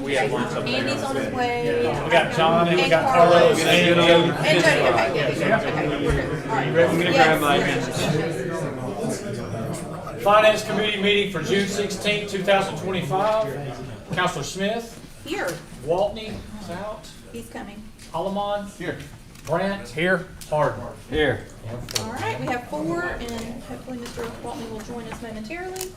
We have lunch up there. Andy's on his way. We got John and we And got Carlos. Carlos. And And Jody, okay, we're good. All right. I'm gonna grab my. Finance Committee meeting for June 16, 2025. Counselor Smith, Here, Waltney is out, he's coming. Holloman, Here. Brandt, here, Harden. Here. All right, we have 4, and hopefully Mr. Waltney will join us momentarily.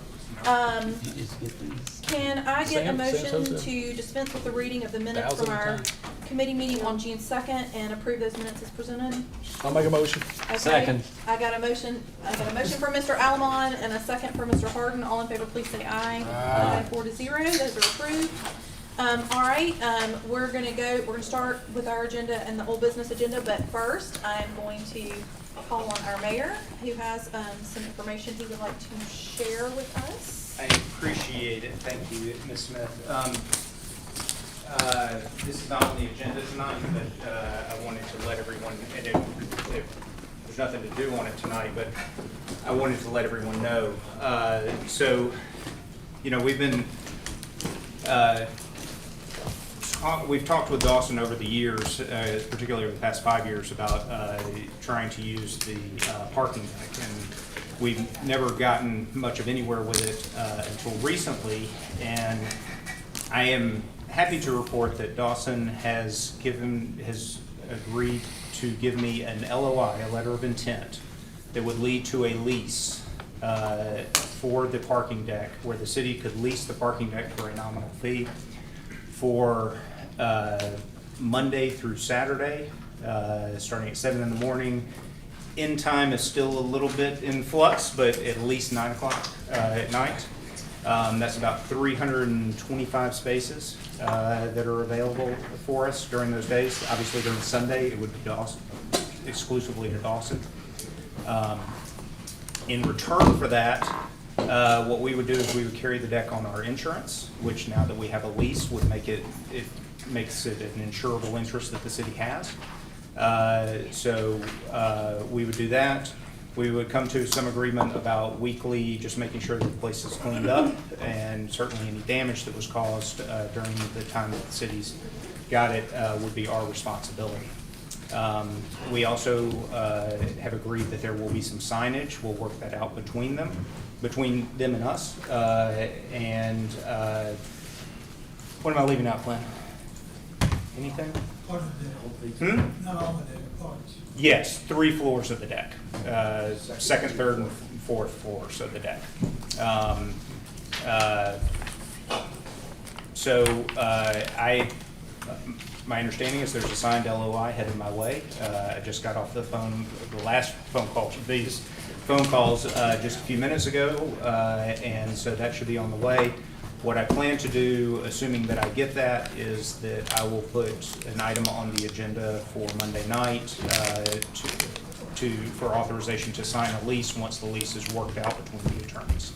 Can I get a motion to dispense with the reading of the minutes from our committee meeting on June 2nd and approve those minutes as presented? I'll make a motion. Okay. Second. I got a motion for Mr. Alamon and a second for Mr. Harden. All in favor, please say aye. Aye. 4-0, those are approved. All right, we're gonna start with our agenda and the old business agenda, but first I'm going to call on our mayor, who has some information he would like to share with us. I appreciate it. Thank you, Ms. Smith. This is not on the agenda tonight, but I wanted to let everyone, and there's nothing to do on it tonight, but I wanted to let everyone know. So, you know, we've talked with Dawson over the years, particularly over the past 5 years, about trying to use the parking deck, and we've never gotten much of anywhere with it until recently. And I am happy to report that Dawson has agreed to give me an LOI, a letter of intent, that would lead to a lease for the parking deck, where the city could lease the parking deck for a nominal fee for Monday through Saturday, starting at 7 in the morning. End time is still a little bit in flux, but at least 9 o'clock at night. That's about 325 spaces that are available for us during those days. Obviously during Sunday, it would be Dawson, exclusively to Dawson. In return for that, what we would do is we would carry the deck on our insurance, which now that we have a lease would make it makes it an insurable interest that the city has. So we would do that. We would come to some agreement about weekly, just making sure that the place is cleaned up, and certainly any damage that was caused during the time that the city's got it would be our responsibility. We also have agreed that there will be some signage. We'll work that out between them and us. What am I leaving out, Glenn? Anything? Part of the deck. Not all of the deck, parts. Yes, 3 floors of the deck, second, third, and fourth floors of the deck. My understanding is there's a signed LOI headed my way. I just got off the phone, these phone calls just a few minutes ago, and so that should be on the way. What I plan to do, assuming that I get that, is that I will put an item on the agenda for Monday night for authorization to sign a lease once the lease is worked out between the attorneys.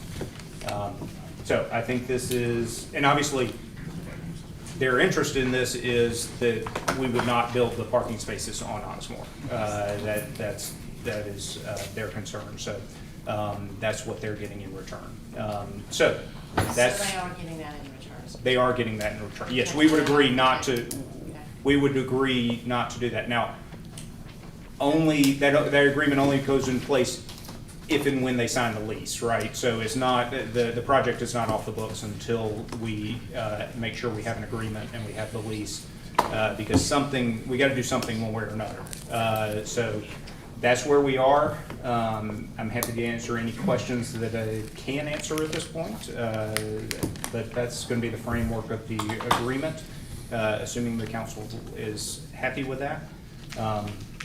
So I think this is, and obviously their interest in this is that we would not build the parking spaces on Osmore. That is their concern. So that's what they're getting in return. So they are getting that in return. They are getting that in return. Yes, we would agree not to. We would agree not to do that. Now, only that agreement only goes in place if and when they sign the lease, right? So it's not the project is not off the books until we make sure we have an agreement and we have the lease, because we got to do something one way or another. So that's where we are. I'm happy to answer any questions that I can answer at this point, but that's going to be the framework of the agreement, assuming the council is happy with that.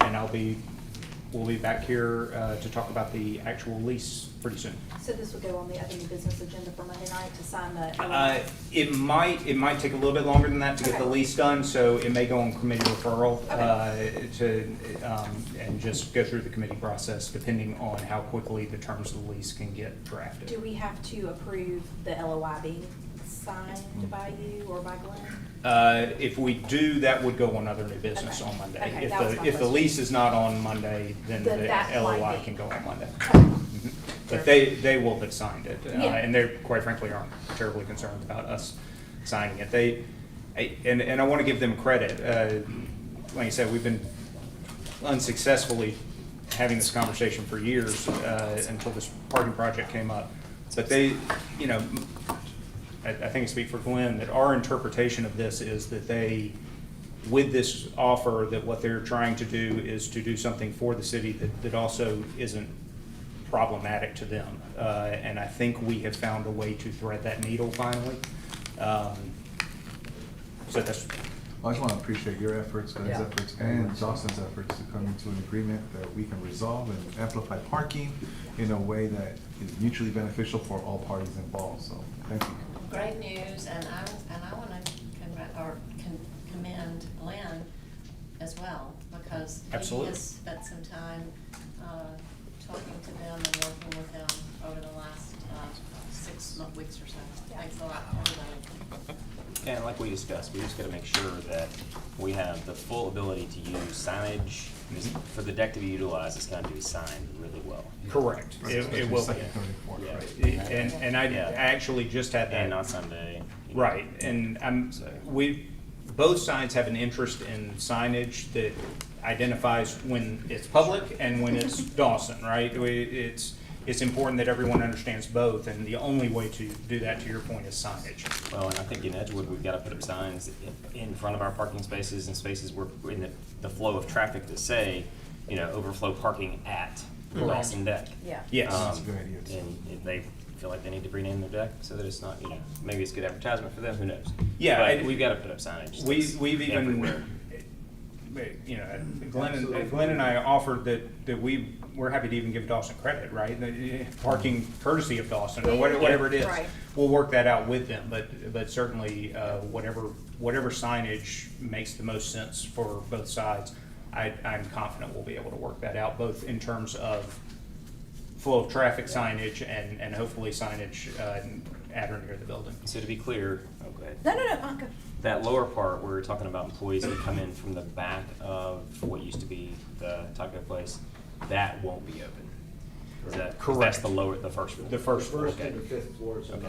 And we'll be back here to talk about the actual lease pretty soon. So this will go on the other new business agenda for Monday night to sign the. It might take a little bit longer than that to get the lease done, so it may go on committee referral and just go through the committee process depending on how quickly the terms of the lease can get drafted. Do we have to approve the LOI being signed by you or by Glenn? If we do, that would go on other new business on Monday. Okay, If the lease is not on Monday, then the that LOI might be. can go on Monday. Okay. But they will have signed it, Yeah. and they quite frankly aren't terribly concerned about us signing it. And I want to give them credit. Like I said, we've been unsuccessfully having this conversation for years until this parking project came up. But they, I think I speak for Glenn, that our interpretation of this is that they, with this offer, that what they're trying to do is to do something for the city that also isn't problematic to them. And I think we have found a way to thread that needle finally. So that's. I just want to appreciate your efforts, Glenn's efforts, and Dawson's efforts to come into an agreement that we can resolve and amplify parking in a way that is mutually beneficial for all parties involved. So, thank you. Great news, and I want to commend Glenn as well, because he Absolutely. has spent some time talking to them and working with them over the last 6 weeks or so. Thanks a lot, everybody. And like we discussed, we just gotta make sure that we have the full ability to use signage. Because for the deck to be utilized, it's gonna be signed really well. Correct. It will be. Second, third, and fourth, Yeah. right? And I actually just had that. And not Sunday. Right, and both sides have an interest in signage that identifies when it's public and when it's Dawson, right? It's important that everyone understands both, and the only way to do that, to your point, is signage. Well, and I think in Edgewood, we've gotta put up signs in front of our parking spaces and spaces where in the flow of traffic that say, overflow parking at Dawson Deck. Yeah. Yes. That's a good idea, too. And if they feel like they need to rename their deck so that it's not, maybe it's good advertisement for them, who knows? Yeah, But we've gotta put up signage. that's We've even, everywhere. Glenn and I offered that we're happy to even give Dawson credit, right? Parking courtesy of Dawson, or whatever it is. Right. We'll work that out with them, but certainly, whatever signage makes the most sense for both sides, I'm confident we'll be able to work that out, both in terms of flow of traffic signage and hopefully signage at or near the building. So to be clear, oh, go ahead. No, go. That lower part, where we're talking about employees who come in from the back of what used to be the taco place, that won't be open. Is that, 'cause that's Correct. the first floor? The first floor, First okay. and the fifth floors. Okay.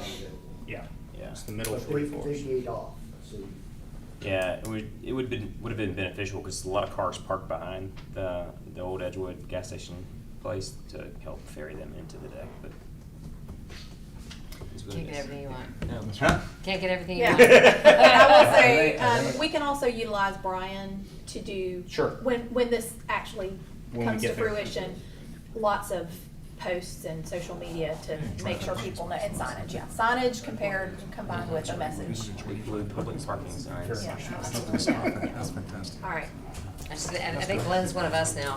Yeah, Yeah. it's the middle But three we can floors. take 8 off, so. Yeah, it would have been beneficial, because a lot of cars parked behind the old Edgewood gas station place to help ferry them into the deck, but. it's what Can't it get is. everything you want. Huh? Can't get everything you Yeah. want. And I will say, we can also utilize Brian to do. Sure. When this actually When we comes to get there. fruition, lots of posts and social media to make sure people know, and signage, yeah. Signage combined with a message. Include public parking signs. Yeah. That's fantastic. All right. I think Glenn's one of us now.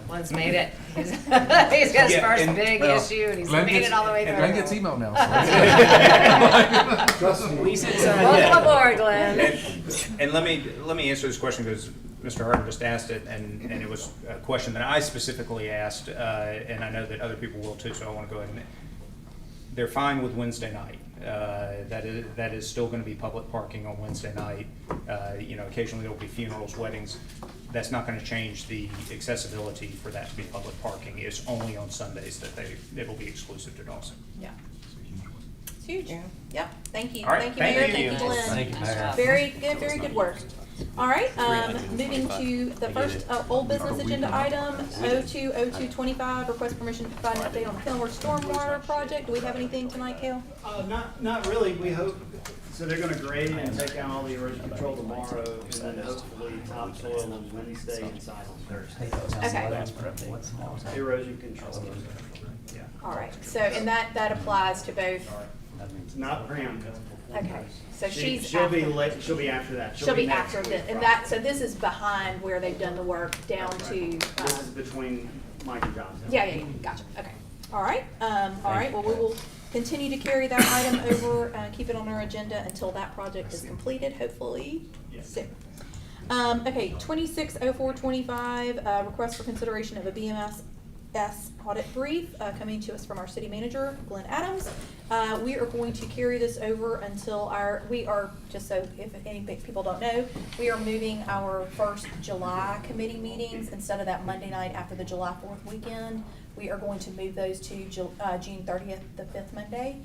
Glenn's made it. He's got his Yeah, first and- big Well, issue, and he's Glenn made gets- it all the way through. And Glenn gets email now. Trust me. Welcome aboard, Glenn. And let me answer this question, because Mr. Harden just asked it, and it was a question that I specifically asked, and I know that other people will too, so I want to go ahead and, they're fine with Wednesday night. That is still going to be public parking on Wednesday night. Occasionally there'll be funerals, weddings. That's not going to change the accessibility for that to be public parking. It's only on Sundays that it'll be exclusive to Dawson. Yeah. It's huge. Yep, thank you. All right, Thank you, thank Mayor, you. thank you, Glenn. Thank you, Mayor. Very good work. All right, moving to the first old business agenda item, 020225, request permission to provide an update on the Kenilworth Stormwater Project. Do we have anything tonight, Cale? Not really, we hope, so they're gonna grade and take down all the erosion control tomorrow, and then hopefully topsoil on Wednesday and side on Thursday. Okay, Erosion control, all right, so, and that applies to both, not Priyanka. okay, so she's She'll be after, late, she'll be after that. she'll be next after week, this, and that, so this is behind where they've done the work down to, This is between Mike and Johnson. yeah, gotcha, okay. All right, well, we will continue to carry that item over, keep it on our agenda until that project is completed, hopefully soon. Okay, 260425, request for consideration of a BMS audit brief, coming to us from our city manager, Glenn Adams. We are going to carry this over until just so if any people don't know, we are moving our first July committee meetings instead of that Monday night after the July 4th weekend. We are going to move those to June 30th, the 5th Monday.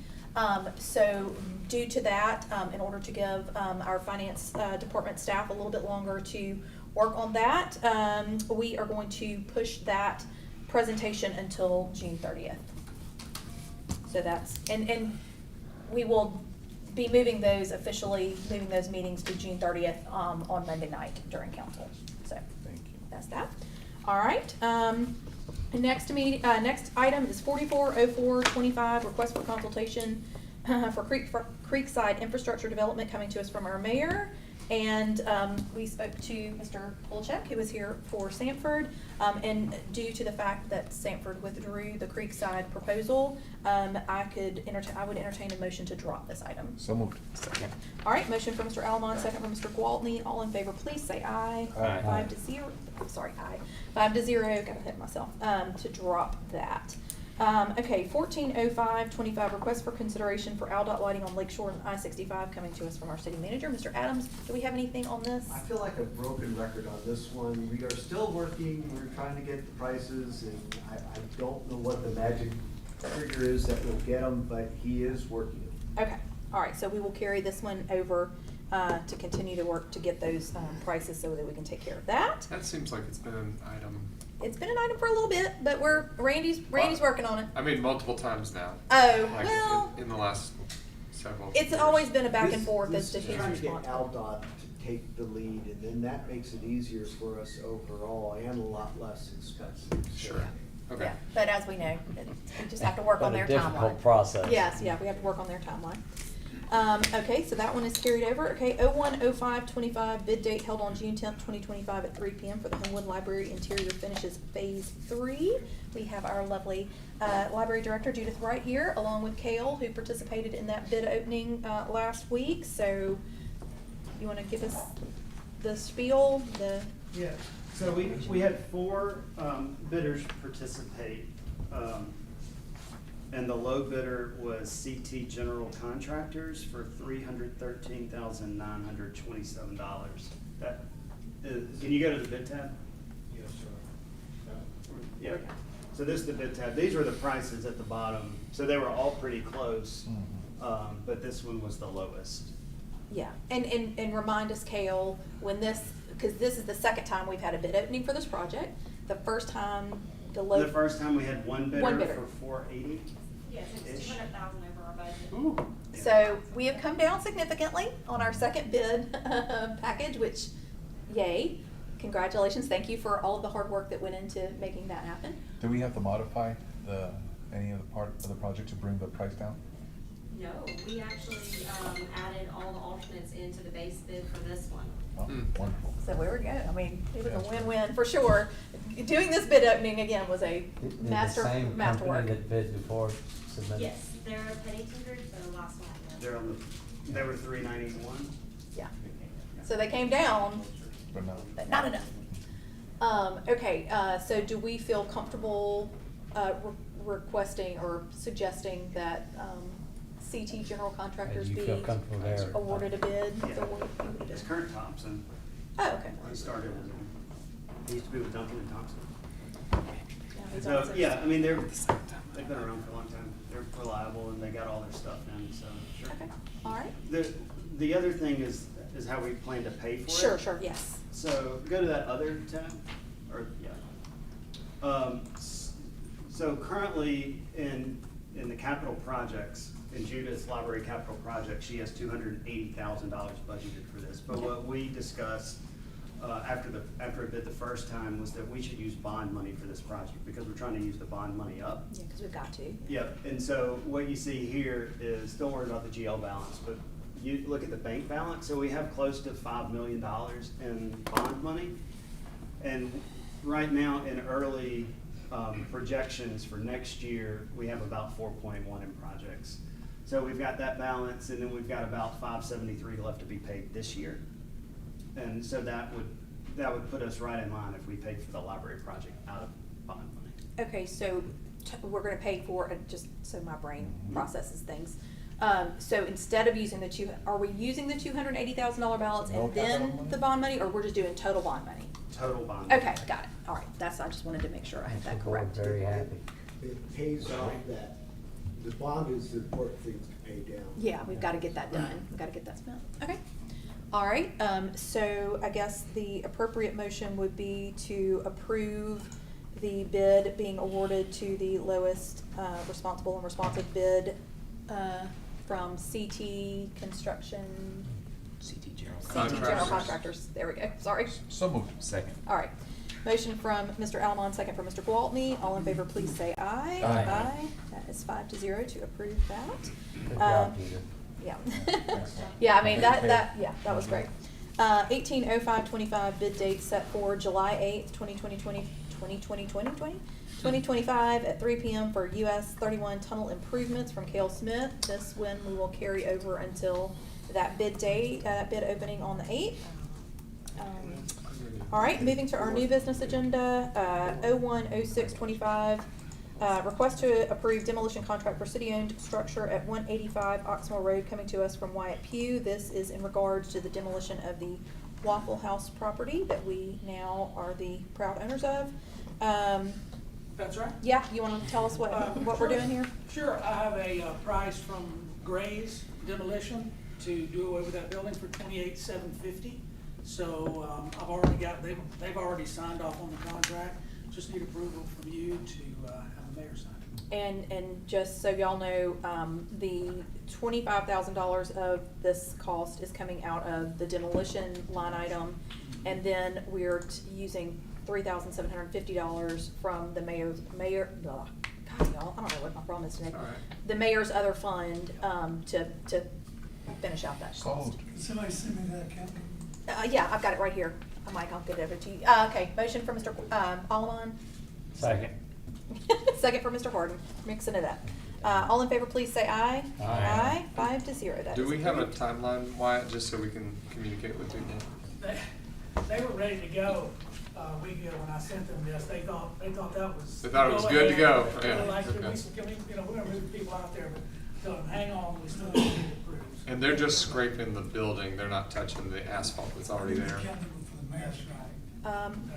So due to that, in order to give our finance department staff a little bit longer to work on that, we are going to push that presentation until June 30th. So that's, and we will be moving those meetings to June 30th on Monday night during council. So Thank you. that's that. All right. Next item is 440425, request for consultation for Creekside Infrastructure Development, coming to us from our mayor. And we spoke to Mr. Polchek, who was here for Sanford, and due to the fact that Sanford withdrew the Creekside proposal, I would entertain a motion to drop this item. So moved. Second. All right, motion from Mr. Almond, second from Mr. Gwaltney. All in favor, please say aye. Aye. 5-0, I'm sorry, aye. 5-0, gotta hit myself, to drop that. Okay, 140525, request for consideration for AlDOT lighting on Lakeshore and I-65, coming to us from our city manager. Mr. Adams, do we have anything on this? I feel like a broken record on this one. We are still working, we're trying to get the prices, and I don't know what the magic figure is that will get them, but he is working. Okay, all right, so we will carry this one over to continue to work to get those prices so that we can take care of that. That seems like it's been an item. It's been an item for a little bit, but Randy's working on it. I mean, multiple times now. Oh, Like, well, in the last several. it's years. always been a back and This- forth as to this is who's trying to get responsible. AlDOT to take the lead, and then that makes it easier for us overall and a lot less expensive. So- Sure. Okay. Yeah, but as we know, we just have to work on their But a timeline. difficult process. Yes, yeah, we have to work on their timeline. Okay, so that one is carried over. Okay, 010525, bid date held on June 10th, 2025 at 3 p.m. for the Homewood Library Interior Finishes Phase 3. We have our lovely Library Director Judith Wright here, along with Kale, who participated in that bid opening last week. So you want to give us the spiel? Yeah, so we had 4 bidders participate, and the low bidder was CT General Contractors for $313,927. That is, can you go to the bid tab? Yes, sir. Yeah, so this is the bid tab. These were the prices at the bottom, so they were all pretty close, but this one was the lowest. Yeah, and remind us, Kale, when because this is the second time we've had a bid opening for this project. The first time, The first time we had one One bidder bidder. for $480. Yes, it's Ish. 200,000 over our budget. Ooh. So we have come down significantly on our second bid package, which, yay, congratulations, thank you for all of the hard work that went into making that happen. Do we have to modify any of the part of the project to bring the price down? No, we actually added all the alternates into the base bid for this one. Oh, wonderful. So there we go, I mean, it was a win-win for sure. Doing this bid opening again was a Did masterwork. the same company that bid before submit? Yes, they're Penny Tinker, the last one. They're on they were $391. Yeah, so they came down, But no. but not enough. Okay, so do we feel comfortable requesting or suggesting that CT General Contractors Do be you feel comfortable there? awarded a bid? Yeah. for what we would It's do? Kurt Thompson. Oh, okay. He started as he used to be with Duncan and Thompson. Yeah, he's So, always- yeah, I mean, they've been around for a long time. They're reliable and they got all their stuff done, so, sure. Okay, all right. The other thing is how we plan to pay for it. Sure, yes. So go to that other tab, or, yeah. So currently in the capital projects, in Judith's library capital project, she has $280,000 budgeted for this. But what we discussed after I bid the first time was that we should use bond money for this project because we're trying to use the bond money up. Yeah, because we've got to. Yep, and so what you see here is, don't worry about the GL balance, but you look at the bank balance, so we have close to $5 million in bond money. And right now, in early projections for next year, we have about 4.1 in projects. So we've got that balance, and then we've got about 573 left to be paid this year. And so that would put us right in line if we paid for the library project out of bond money. Okay, so we're gonna pay for it, just so my brain processes things. So instead of using are we using the $280,000 balance No and capital then money? the bond money, or we're just doing total bond money? Total bond money. Okay, got it, all right, I just wanted to make sure I had Makes that the board correct. very happy. It pays off that, the bond is the important thing to Yeah, we've gotta get that done. We've gotta get that spent. Okay. All right, so I guess the appropriate motion would be to approve the bid being awarded to the lowest, responsible and responsive bid, from CT Construction. CT General. CT General Contractors, there we go, sorry. So moved. Second. All right, motion from Mr. Almond, second from Mr. Gwaltney. All in favor, please say aye. Aye. That is 5-0 to approve that. Good job, Peter. Yeah. Yeah, I mean, that was great. 180525 bid date set for July 8th, 2025 at 3 p.m. for US 31 tunnel improvements from Cale Smith. This one we will carry over until that bid date, bid opening on the 8th. All right, moving to our new business agenda, 010625. Request to approve demolition contract for city-owned structure at 185 Oxmoor Road, coming to us from Wyatt Pugh. This is in regards to the demolition of the Waffle House property that we now are the proud owners of. That's right. Yeah, you want to tell us what we're doing here? Sure, I have a price from Gray's Demolition to do away with that building for $28,750. So I've already they've already signed off on the contract. Just need approval from you to have the mayor sign it. And just so y'all know, the $25,000 of this cost is coming out of the demolition line item, and then we're using $3,750 from the God, y'all, I don't know what my problem is today. All right. The mayor's other fund, to finish out that So cost. moved. Can somebody send me that account? Yeah, I've got it right here. Mike, I'll get it over to you. Okay, motion for Mr. Alman. Second. Second for Mr. Harden, mixing it up. All in favor, please say aye. Aye. 5-0, that Do is we have a approved. timeline, Wyatt, just so we can communicate with people? They were ready to go a week ago when I sent them this. They thought that was. They thought it was good to go. They were Yeah, like, okay. can we, we're gonna move people out there, but tell them, hang on, we still need to get approved. And they're just scraping the building, they're not touching the asphalt that's already there.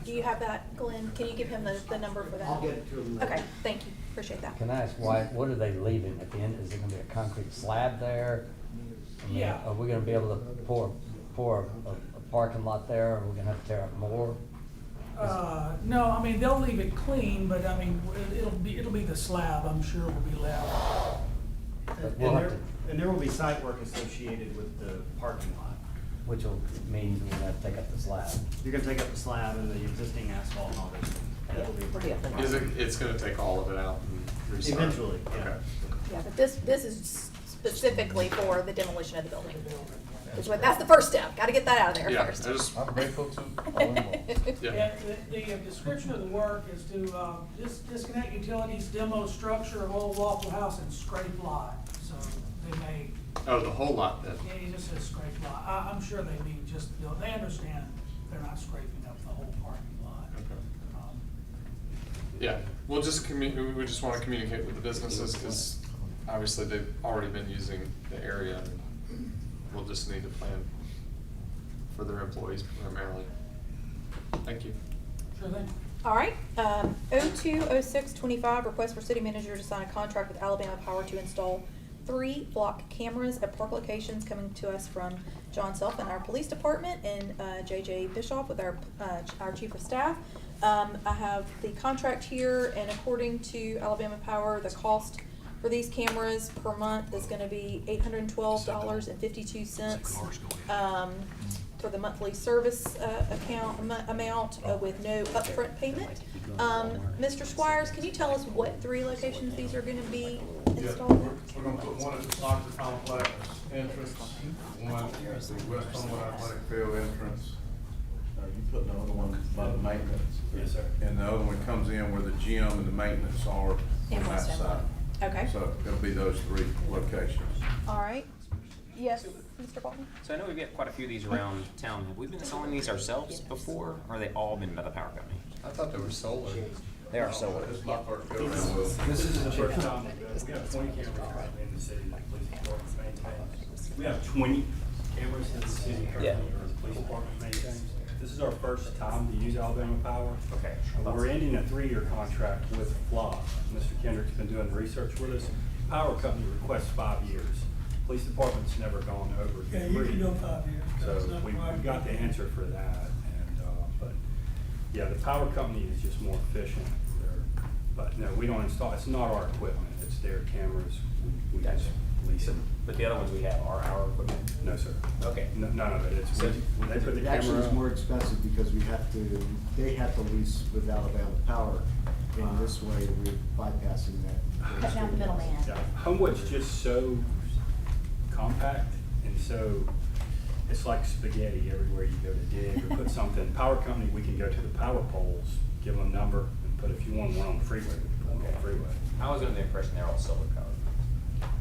Do you have that, Glenn? Can you give him the number for that? I'll get it to him. Okay, thank you, appreciate that. Can I ask why, what are they leaving at the end? Is it gonna be a concrete slab there? I mean, Yeah. Are we gonna be able to pour a parking lot there, or are we gonna have to tear up more? No, I mean, they'll leave it clean, but I mean, it'll be the slab, I'm sure will be left. But we'll have to, And there will be site work associated with the parking lot. which will mean we're gonna have to take up the slab. You're gonna take up the slab and the existing asphalt and all those things. That'll be- We'll be up and Is it, it's gonna take all of it out and restart? Eventually, yeah. Okay. Yeah, but this is specifically for the demolition of the building. That's the first step, gotta get that out of there Yeah, first. I just, I'm grateful to all involved. yeah. The description of the work is to disconnect utilities, demo structure of old Waffle House, and scrape lot. So they may, Oh, the whole lot then? yeah, he just says scrape lot. I'm sure they mean just, they understand they're not scraping up the whole parking lot. Okay. Um, Yeah, we'll just we just wanna communicate with the businesses, cause obviously they've already been using the area. And we'll just need to plan for their employees primarily. Thank you. Sure thing. All right, 020625, request for city manager to sign a contract with Alabama Power to install 3 block cameras at park locations, coming to us from John Self and our police department, and JJ Bischoff with our chief of staff. I have the contract here, and according to Alabama Power, the cost for these cameras per month is gonna be $812.52. For the monthly service amount with no upfront payment. Mr. Squires, can you tell us what 3 locations these are gonna be installed at? We're gonna put one at the soccer complex entrance, one at the West Homewood Athletic Field entrance. You put the other one by the maintenance. Yes, sir. And the other one comes in where the gym and the maintenance are on In that West side. Homewood. Okay, So it'll be those 3 locations. all right. Yes, Mr. Bolton? So I know we've got quite a few of these around town. Have we been selling these ourselves before, or are they all been by the power company? I thought they were solar. They are solar. This is my first go around with. This is the first time we have 20 cameras currently in the city that the police department maintains. We have 20 cameras in the city currently Yeah. that the police department maintains. This is our first time to use Alabama Power. Okay. We're ending a 3-year contract with FLOG. Mr. Kendrick's been doing research with us. Power company requests 5 years. Police department's never gone over Yeah, you can 3. go 5 years. So That's not we right. got the answer for that, and, but, yeah, the power company is just more efficient. But no, we don't install, it's not our equipment, it's their cameras, we just lease them. But the other ones we have are our equipment. No, sir. Okay. None of it, it's, So- when they put the It actually camera is up. more expensive because they have to lease with Alabama Power. In this way, we're bypassing that. Cut down the middleman. Yeah, Homewood's just so compact and so, it's like spaghetti everywhere you go to dig or put something. Power company, we can go to the power poles, give them a number, and put, if you want one on the freeway, we can put them on the freeway. I was under the impression they're all solar powered.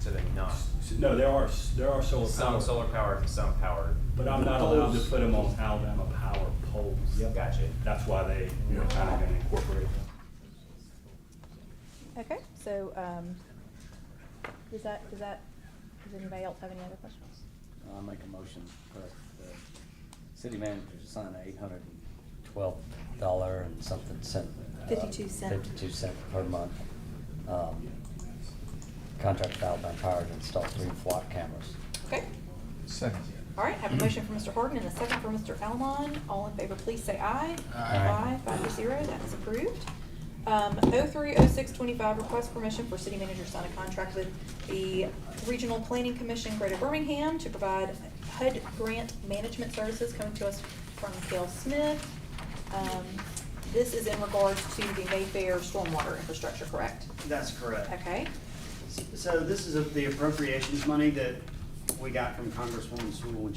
So they're not. No, there are solar Some power. solar powered and some powered. But I'm not allowed to put them on Alabama Power poles. Gotcha. That's why they, kind of gonna incorporate them. Okay, so, does anybody else have any other questions? I'll make a motion for the city manager to sign an $812 and something cent. 52 cent. 52 cent per month. Contract with Alabama Power to install 3 flock cameras. Okay, Second. all right, have a motion for Mr. Harden and a second for Mr. Almond. All in favor, please say aye. Aye. 5-0, that is approved. 030625, request permission for city manager to sign a contract with the Regional Planning Commission Greater Birmingham to provide HUD grant management services, coming to us from Cale Smith. This is in regards to the Mayfair stormwater infrastructure, correct? That's correct. Okay, So this is the appropriations money that we got from Congresswoman Sewell when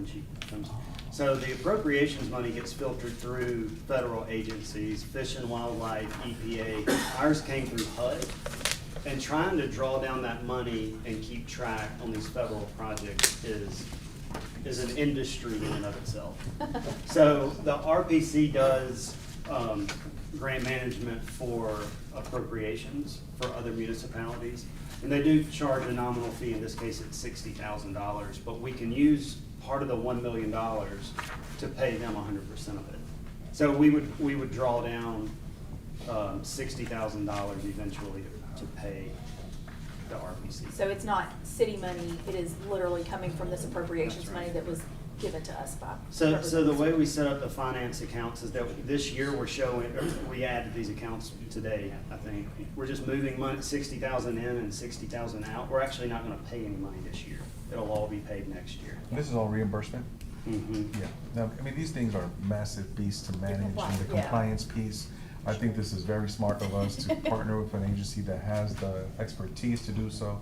she comes. So the appropriations money gets filtered through federal agencies, Fish and Wildlife, EPA. Ours came through HUD. And trying to draw down that money and keep track on these federal projects is an industry in and of itself. So the RPC does grant management for appropriations for other municipalities. And they do charge a nominal fee, in this case it's $60,000, but we can use part of the $1 million to pay them 100% of it. So we would draw down $60,000 eventually to pay the RPC. so it's not city money, it is literally coming from this appropriations money that was given to us by. So the way we set up the finance accounts is that this year we're showing, or we added these accounts today, I think. We're just moving money, 60,000 in and 60,000 out. We're actually not gonna pay any money this year. It'll all be paid next year. This is all reimbursement? Mhm. Yeah. Now, I mean, these things are massive beasts to manage, and the Yeah. compliance piece. I think this is very smart of us to partner with an agency that has the expertise to do so.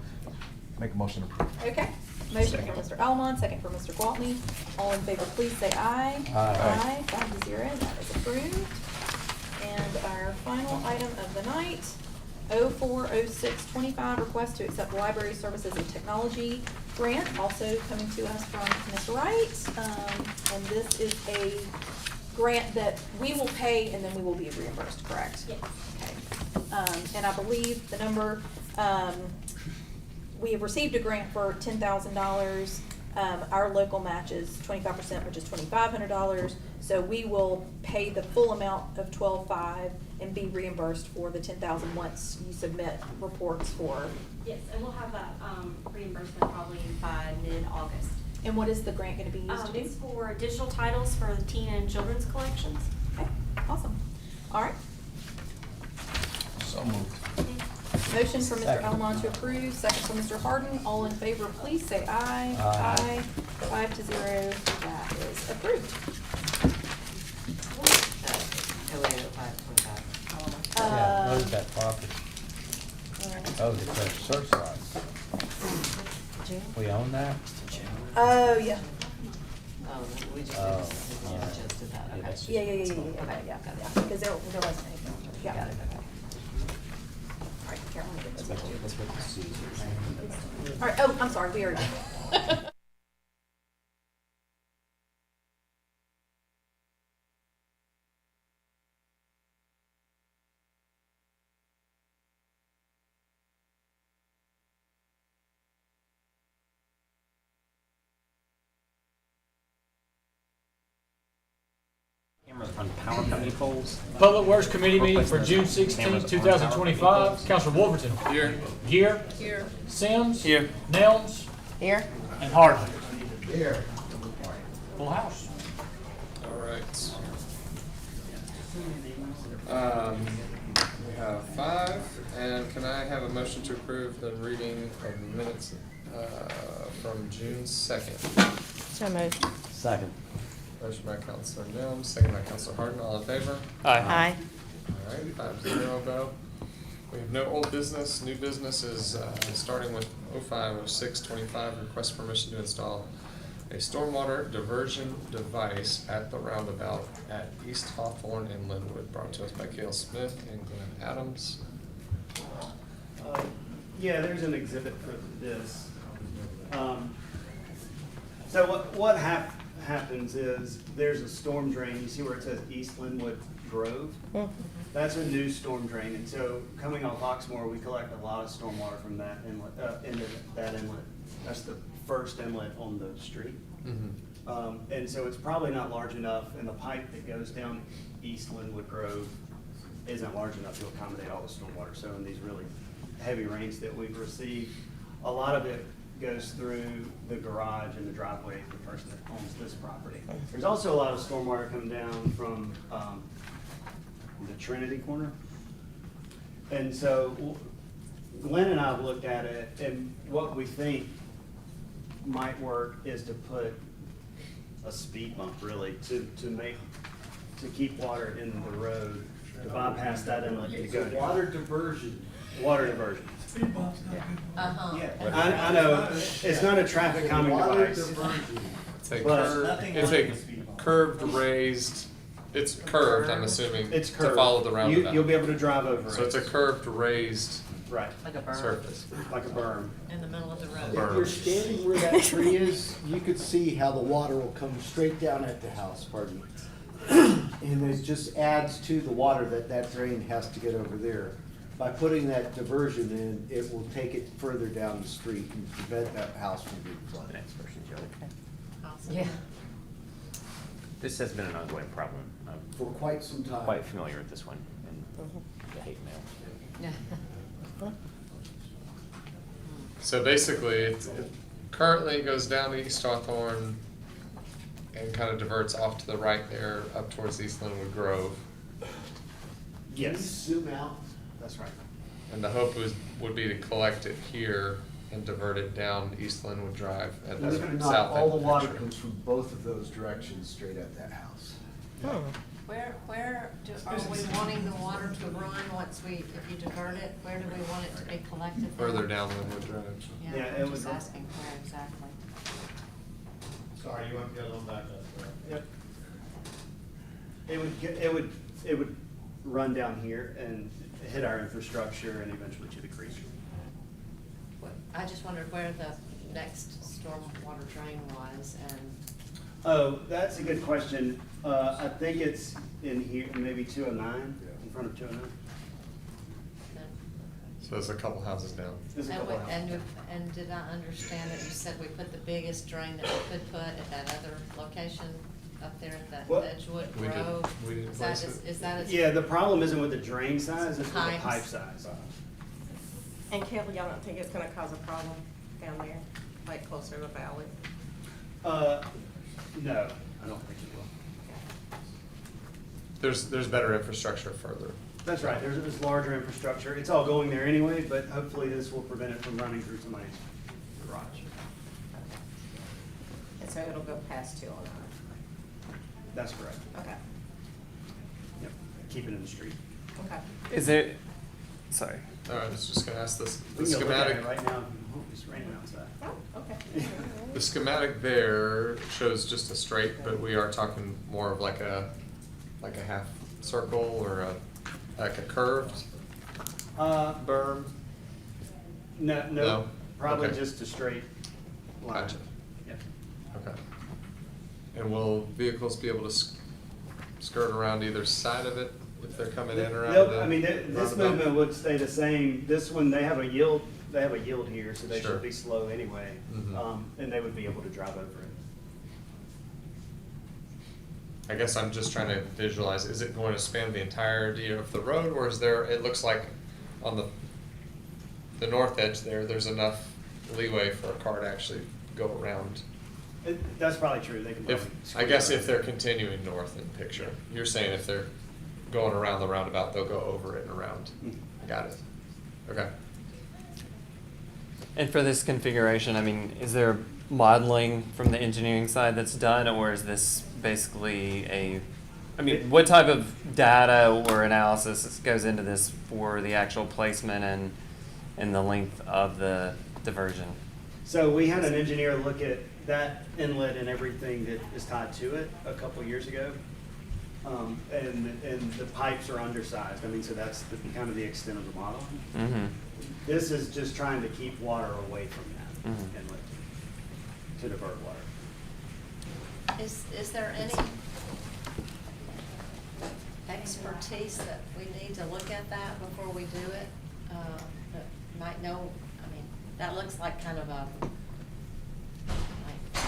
Make a motion to approve. Okay, motion for Mr. Almond, second for Mr. Gwaltney. All in favor, please say aye. Aye. 5-0, that is approved. And our final item of the night, 040625, request to accept library services and technology grant, also coming to us from Ms. Wright. And this is a grant that we will pay and then we will be reimbursed, correct? Yes. Okay. And I believe the number, we have received a grant for $10,000. Our local match is 25%, which is $2,500. So we will pay the full amount of $12,500 and be reimbursed for the $10,000 once you submit reports for. Yes, and we'll have that reimbursement probably by mid-August. And what is the grant gonna be used to do? It's for digital titles for the teen and children's collections. Okay, awesome. All right. So moved. Motion for Mr. Second. Almond to approve, second for Mr. Harden. All in favor, please say aye. Aye. 5-0, that is approved. Yeah, where's that property? Oh, the search light. We own that? Oh, yeah. Oh, Yeah, okay, yeah, because there wasn't anything, yeah. All right, Carol, let me get this. All right, oh, I'm sorry, we already. Cameras on power company poles. Public Works Committee meeting for June 16, 2025. Counselor Wolverton. Here. Gear. Here. Sims. Here. Nelms. Here? And Hardin. Here. Full house. All right. We have 5, and can I have a motion to approve the reading of minutes from June 2nd? So moved. Second. Motion by Counselor Jones, second by Counselor Harden, all in favor? Aye. All right, 5-0 vote. We have no old business. New business is starting with 050625, request permission to install a stormwater diversion device at the roundabout at East Hawthorne and Linwood, brought to us by Cale Smith and Glenn Adams. Yeah, there's an exhibit for this. So what happens is, there's a storm drain, you see where it says East Linwood Grove? That's a new storm drain, and so coming off Oxmoor, we collect a lot of stormwater from that inlet, into that inlet. That's the first inlet on the street. And so it's probably not large enough, and the pipe that goes down East Linwood Grove isn't large enough to accommodate all the stormwater. So in these really heavy rains that we've received, a lot of it goes through the garage and the driveway of the person that owns this property. There's also a lot of stormwater coming down from the Trinity corner. And so Glenn and I have looked at it, and what we think might work is to put a speed bump, really, to keep water in the road, to bypass that inlet to go to. Water diversion. Water diversion. Uh-huh. Yeah, I know, it's not a traffic calming Water device. diversion. It's a But- curved raised, it's curved, I'm assuming, It's to curved. follow the roundabout. You'll be able to drive over it. So it's a curved raised Right, Like a berm surface. like a berm. in the middle of the road. If you're standing where that tree is, you could see how the water will come straight down at the house, pardon me. And it just adds to the water that drain has to get over there. By putting that diversion in, it will take it further down the street and prevent that house from being flooded. Next person, Joe. Awesome. Yeah. This has been an ongoing problem. I'm For quite some time. quite familiar with this one and the hate mail. Yeah. So basically, it currently goes down to East Hawthorne and kind of diverts off to the right there, up towards East Linwood Grove. Yes, Zoom out. that's right. And the hope would be to collect it here and divert it down East Linwood Drive at the Believe it or not, south all the end of water picture. comes from both of those directions straight at that house. Where are we wanting the water to run once if you divert it? Where do we want it to be collected? from? Further down Linwood Drive. Yeah, Yeah, it I'm was- just asking where exactly. Sorry, you want to get on back up. Yep. It would run down here and hit our infrastructure and eventually to the creek. I just wondered where the next stormwater drain was and. Oh, that's a good question. I think it's in here, maybe 209, in front of 209. So there's a couple houses down. There's a And couple we- houses. and did I understand that you said we put the biggest drain that we could put at that other location up there at that What? Edgewood We did- Grove? we did Is that place is that as? Yeah, the problem isn't with the drain size, it's with the Pipes. pipe size. And Kelly, y'all don't think it's gonna cause a problem down there, like closer to the valley? No, I don't think it will. There's better infrastructure further. That's right, there's larger infrastructure. It's all going there anyway, but hopefully this will prevent it from running through somebody's garage. And so it'll go past 209? That's correct. Okay, Yep, keep it in the street. okay. Is it, sorry. All right, I was just gonna ask this, We the can go look at it schematic. right now. Oh, it's raining outside. Oh, okay. The schematic there shows just a straight, but we are talking more of like a half circle or like a curved berm. No, No? probably Okay. just a straight line. Gotcha. Yep. Okay. And will vehicles be able to skirt around either side of it if they're coming in around They'll- the I mean, this roundabout? movement would stay the same. This one, they have a yield here, so they Sure. should be slow anyway. Mhm. And they would be able to drive over it. I guess I'm just trying to visualize, is it going to span the entirety of the road, or is there, it looks like on the north edge there, there's enough leeway for a car to actually go around. That's probably true, they can If, probably. I squeeze guess around. if they're continuing north in picture, you're saying if they're going around the roundabout, they'll go over it and around. I got it. Okay. And for this configuration, I mean, is there modeling from the engineering side that's done, or is this basically I mean, what type of data or analysis goes into this for the actual placement and the length of the diversion? So we had an engineer look at that inlet and everything that is tied to it a couple of years ago. And the pipes are undersized. I mean, so that's kind of the extent of the modeling. Mm-hmm. This is just trying to keep water away from that Mhm. inlet to divert water. Is there any expertise that we need to look at that before we do it? That might know, I mean, that looks like kind of a, like,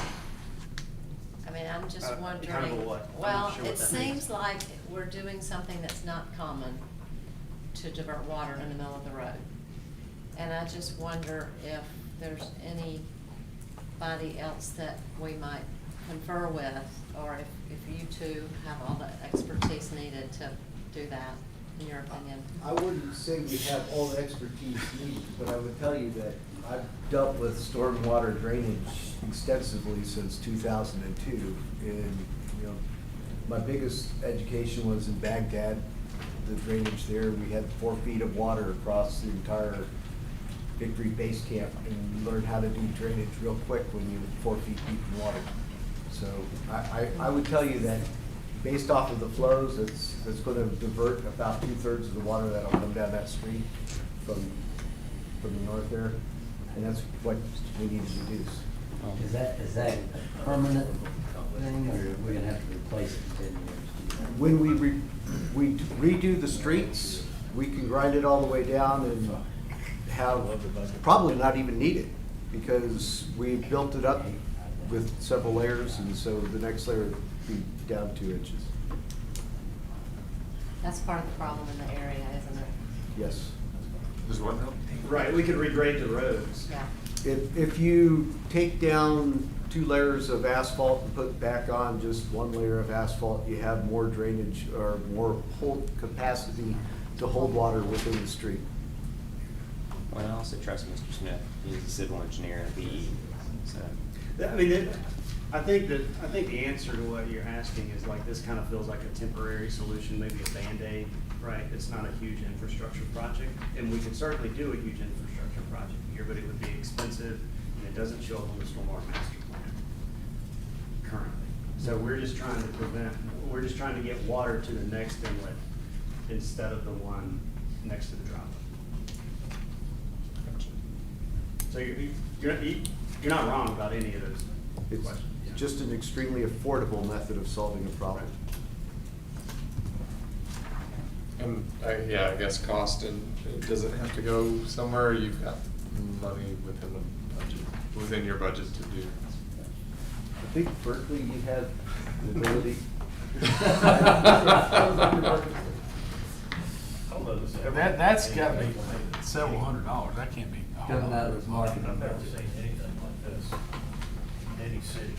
I mean, I'm just wondering. Kind of a what? I'm Well, not sure what it that means. seems like we're doing something that's not common to divert water in the middle of the road. And I just wonder if there's anybody else that we might confer with, or if you two have all the expertise needed to do that, in your opinion. I wouldn't say we have all the expertise needed, but I would tell you that I've dealt with stormwater drainage extensively since 2002. And, you know, my biggest education was in Baghdad, the drainage there. We had 4 feet of water across the entire Victory Base Camp, and you learn how to do drainage real quick when you're 4 feet deep in water. So I would tell you that based off of the flows, it's going to divert about 2/3 of the water that'll come down that street from the north there, and that's what we need to reduce. Is that a permanent thing, or are we gonna have to replace it in 10 years? When we redo the streets, we can grind it all the way down and have, probably not even need it, because we built it up with several layers, and so the next layer would be down 2 inches. That's part of the problem in the area, isn't it? Yes. There's one now? Right, we could regrade the roads. Yeah. If you take down 2 layers of asphalt and put back on just 1 layer of asphalt, you have more drainage or more hold capacity to hold water within the street. Well, I also trust Mr. Smith. He's a civil engineer at BE, so. I mean, I think the answer to what you're asking is like, this kind of feels like a temporary solution, maybe a Band-Aid, right? It's not a huge infrastructure project, and we could certainly do a huge infrastructure project here, but it would be expensive, and it doesn't show up on the stormwater master plan currently. So we're just trying to get water to the next inlet instead of the one next to the drop. So you're not wrong about any of those It's questions. just an extremely affordable method of solving a problem. And, yeah, I guess cost, and does it have to go somewhere? You've got money within the budget, within your budget to do. I think Berkeley, you have the ability. That's gotta be several $100, that can't be. Coming out of this market. I've never seen anything like this in any city.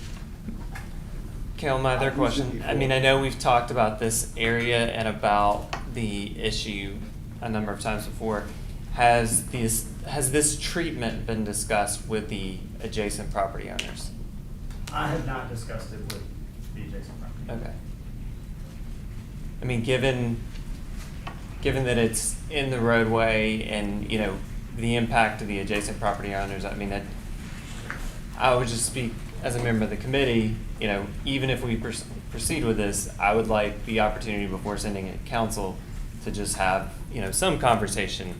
Kel, my other question, I mean, I know we've talked about this area and about the issue a number of times before. Has this treatment been discussed with the adjacent property owners? I have not discussed it with the adjacent property. Okay. I mean, given that it's in the roadway and, you know, the impact to the adjacent property owners, I mean, I would just speak as a member of the committee, you know, even if we proceed with this, I would like the opportunity before sending it to council to just have, you know, some conversation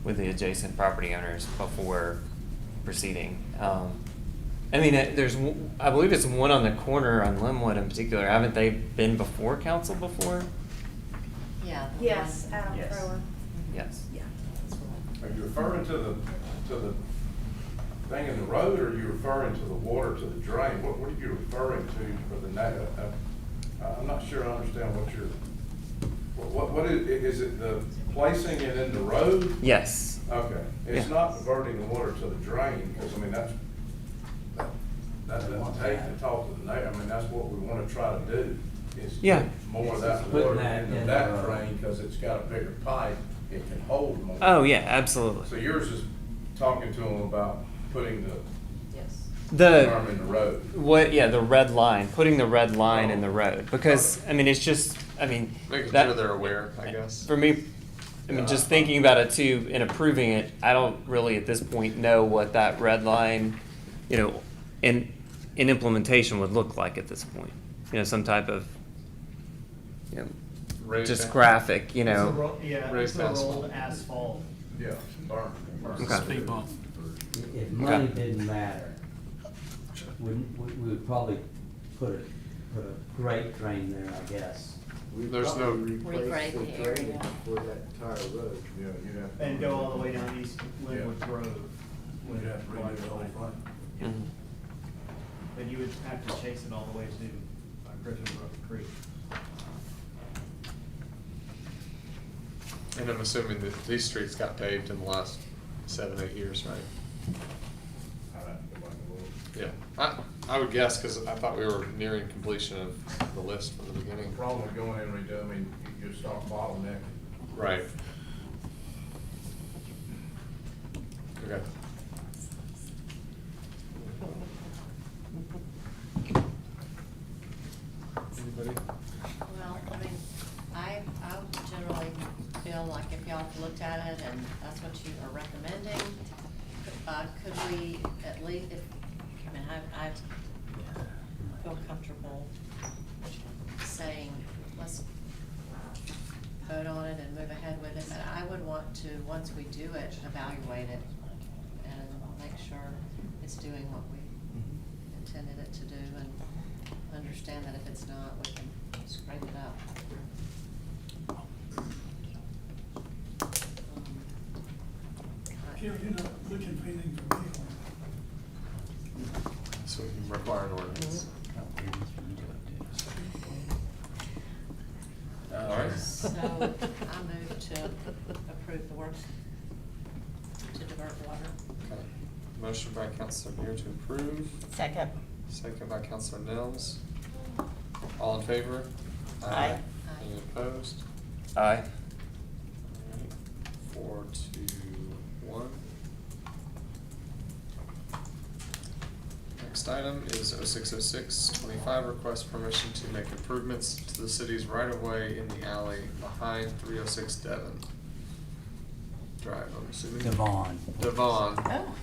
with the adjacent property owners before proceeding. I mean, I believe it's one on the corner on Linwood in particular. Haven't they been before council before? Yeah. Yes, Adam Yes. Thrower. Yes. Yeah. Are you referring to the thing in the road, or are you referring to the water to the drain? What are you referring to for the I'm not sure I understand what is it the placing it in the road? Yes. Okay, it's Yeah. not diverting the water to the drain, because I mean, that doesn't take to talk to the neighbor, I mean, that's what we wanna try to do, is Yeah. get more of that Putting water that into in that the- drain, because it's got a bigger pipe, it can hold more. Oh, yeah, absolutely. So yours is talking to them about putting the Yes. arm The, in the road. the red line, putting the red line in the road, because, I mean, it's just, I mean. Making that- sure they're aware, I guess. For me, I mean, just thinking about it too, and approving it, I don't really at this point know what that red line, in implementation would look like at this point. Some type of, Raised just down. graphic, It's a ro- Yeah, Raised it's a asphalt. rolled asphalt. Yeah, burn. Okay. Speed bump. If money didn't matter, we would probably put a grate drain there, I guess. There's no- Regrade the area. For that entire road. Yeah, you'd have. And go all the way down East Linwood Yeah. Grove. You'd have to redo the whole thing. Mhm. But you would have to chase it all the way to Griffin Brook Creek. And I'm assuming that these streets got paved in the last 7, 8 years, right? I'd have to go back and look. Yeah, I would guess, because I thought we were nearing completion of the list from the The beginning. problem with going in and redo, I mean, you just start bottlenecking. Right. Okay. Anybody? Well, I mean, I generally feel like if y'all have looked at it and that's what you are recommending, could we at least, I feel comfortable saying, let's vote on it and move ahead with it, but I would want to, once we do it, evaluate it and make sure it's doing what we intended it to do, and understand that if it's not, we can scrape it up. You're not looking for anything from me So we can require an ordinance. All right. So I move to approve the work to divert water. Okay. Motion by Counselor Beer to approve, Second. second by Counselor Nels. All in favor? Aye. Any opposed? Aye. Alright, 4 to 1. Next item is 0606-25, request permission to make improvements to the city's right-of-way in the alley behind 306 Devon Drive, I'm assuming. Devon. Devon. Oh.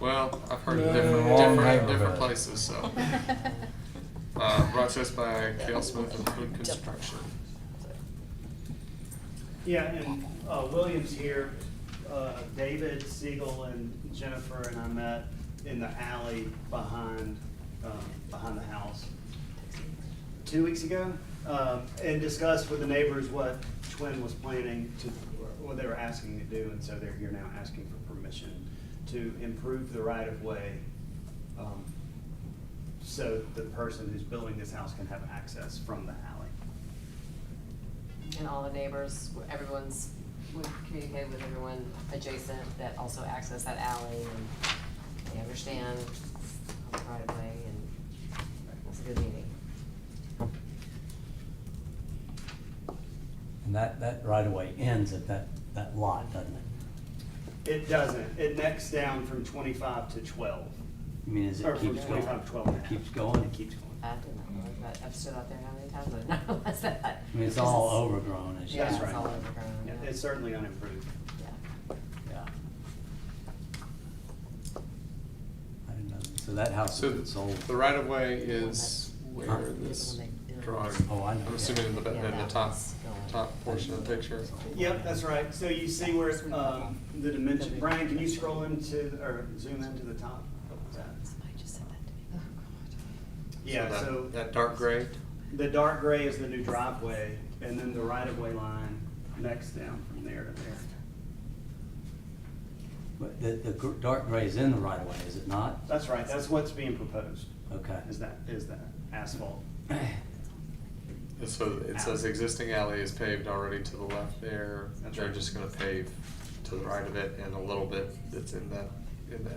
Well, I've heard No. different, Wrong different neighborhood. places, so. Brought to us by Cale Smith and Hood Construction. Yeah, and William's here, David, Siegel, and Jennifer and I met in the alley behind the house 2 weeks ago, and discussed with the neighbors what Twin was planning to, what they were asking to do, and so they're here now asking for permission to improve the right-of-way, so the person who's building this house can have access from the alley. And all the neighbors, we've communicated with everyone adjacent that also access that alley, and they understand the right of way, and it's a good meeting. And that right of way ends at that lot, doesn't it? It doesn't, it necks down from 25 to 12. I mean, as Or it from keeps going? 25 to 12 and a half. Keeps going? It keeps going. I did not know that. I've stood out there how many times, I did not realize that. I mean, it's all overgrown, as you Yeah, That's it's right. all overgrown, Yeah, yeah. it's certainly unimproved. Yeah. Yeah. I didn't know. So that house So is sold. the right-of-way is Huh? where this drawing, Oh, I know, I'm assuming in the, Yeah, in the that top, one's going. top portion of the picture. Yep, that's right. So you see where the dimension, Brian, can you scroll into, or zoom into the top? Is that- Somebody just said that to me. Oh, Yeah, that- so. That dark gray? The dark gray is the new driveway, and then the right-of-way line necks down from there to there. But the dark gray is in the right of way, is it not? That's right, that's what's being proposed, Okay. is that asphalt. So it says existing alley is paved already to the left there. That's They're right. just gonna pave to to the right of it and a little bit that's in that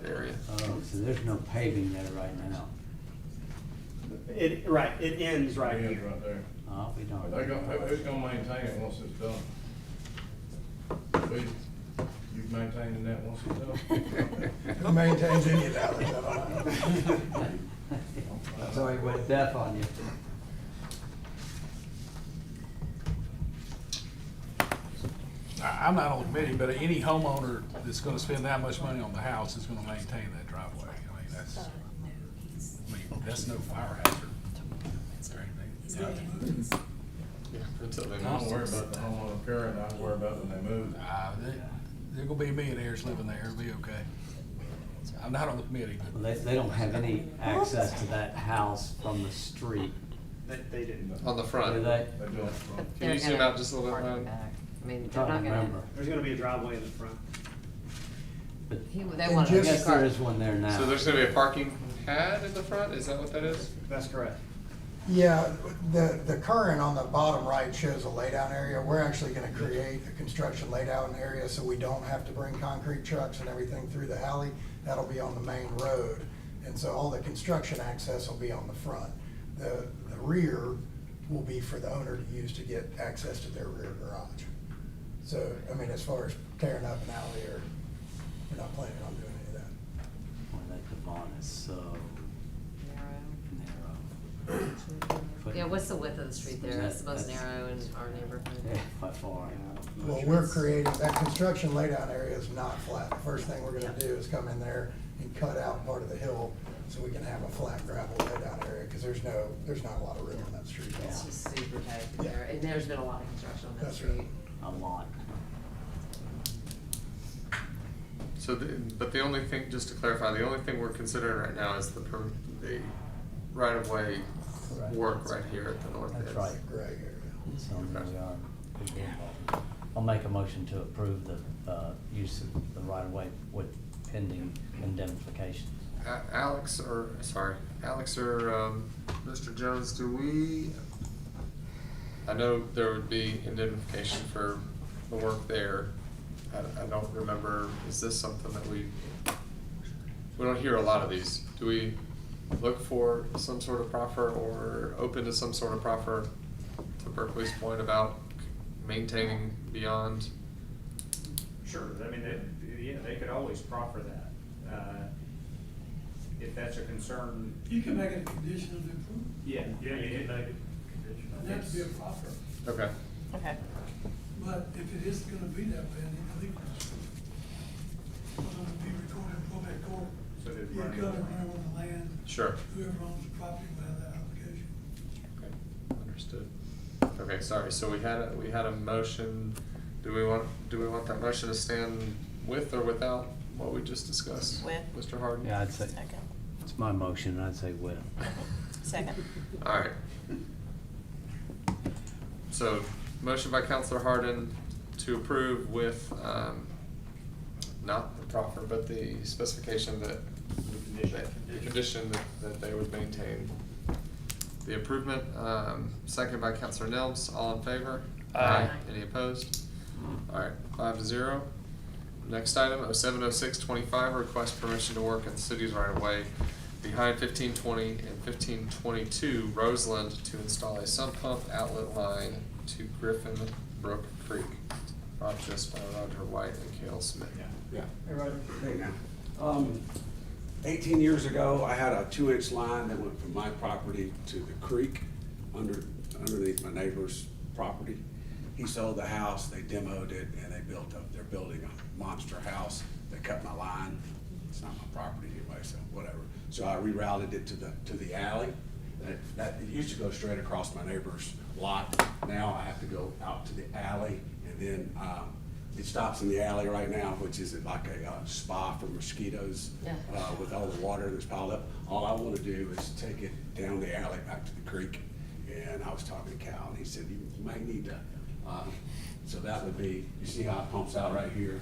area. Oh, so there's no paving there right now? Right, it ends right Ends here. right there. Oh, we don't. Who's gonna maintain it once it's done? You maintaining that once it's done? Who maintains any of that? I don't know. That's why he went deaf on you. I'm not on the committee, but any homeowner that's gonna spend that much money on the house is gonna maintain that driveway. I mean, that's no fire hazard. Or anything. Until they I don't worry about the homeowner current, I worry about when they move. They're gonna be millionaires living there, it'll be okay. I'm not on the committee, but. Well, they don't have any access to that house from the street. They didn't. On the front. Do they? They don't. Can you zoom out just a little bit, Ryan? I mean, I'm they're trying not to gonna. remember. There's gonna be a driveway in the front. But They I want guess there is one there now. So there's gonna be a parking pad in the front, is that what that is? That's correct. Yeah, the current on the bottom right shows a laydown area. We're actually gonna create a construction laydown area so we don't have to bring concrete trucks and everything through the alley. That'll be on the main road. And so all the construction access will be on the front. The rear will be for the owner to use to get access to their rear garage. So, I mean, as far as tearing up an alley, or we're not planning on doing any of that. Boy, that Devon is so Narrow. narrow. Yeah, what's the width of the street there? It's the most That's- narrow in our neighborhood. Yeah, by far. Well, we're creating, that construction laydown area is not flat. The first thing we're gonna do is come in there and cut out part of the hill so we can have a flat gravel laydown area, because there's not a lot of room on that street. It's just super tight Yeah. there, and there's been a lot of construction on that That's right. street. A lot. So, but the only thing, just to clarify, the only thing we're considering right now is the right-of-way Correct. work right here at the north end. That's right. Gray area. So there we are. Good deal. I'll make a motion to approve the use of the right-of-way with pending indemnification. Alex or Mr. Jones, I know there would be indemnification for the work there. I don't remember, is this something that we don't hear a lot of these. Do we look for some sort of proffer or open to some sort of proffer, to Berkeley's point about maintaining beyond? Sure, I mean, they could always proffer that. If that's a concern. You can make it a condition of the approval. Yeah. Yeah, you can make it conditional. Doesn't have to be a proffer. Okay. Okay. But if it is gonna be that way, then I think it's gonna be recorded in probate court. So they'd You've run got to it. run on the land. Sure. Whoever owns the property will have that obligation. Okay, understood. Okay, sorry, so we had a motion. Do we want that motion to stand with or without what we just discussed? With. Mr. Harden? Yeah, I'd say, Second. it's my motion, I'd say with. Second. All right. So, motion by Counselor Harden to approve with, not the proffer, but the specification that, the condition that they would maintain the improvement. Second by Counselor Nelms, all in favor? Aye. Any opposed? All right, 5-0. Next item, 070625, request permission to work in the city's right of way behind 1520 and 1522 Roseland to install a sump pump outlet line to Griffin Brook Creek. Brought to us by Roger White and Cale Smith. Yeah. Hey, Roger. Hey, now. 18 years ago, I had a 2-inch line that went from my property to the creek underneath my neighbor's property. He sold the house, they demoed it, and they're building a monster house. They cut my line. It's not my property anyway, so whatever. So I rerouted it to the alley. It used to go straight across my neighbor's lot. Now I have to go out to the alley, and then it stops in the alley right now, which is like a spa for mosquitoes. Yeah. With all the water that's piled up. All I want to do is take it down the alley back to the creek. And I was talking to Cal, and he said, you might need to, so that would be, you see how it pumps out right here?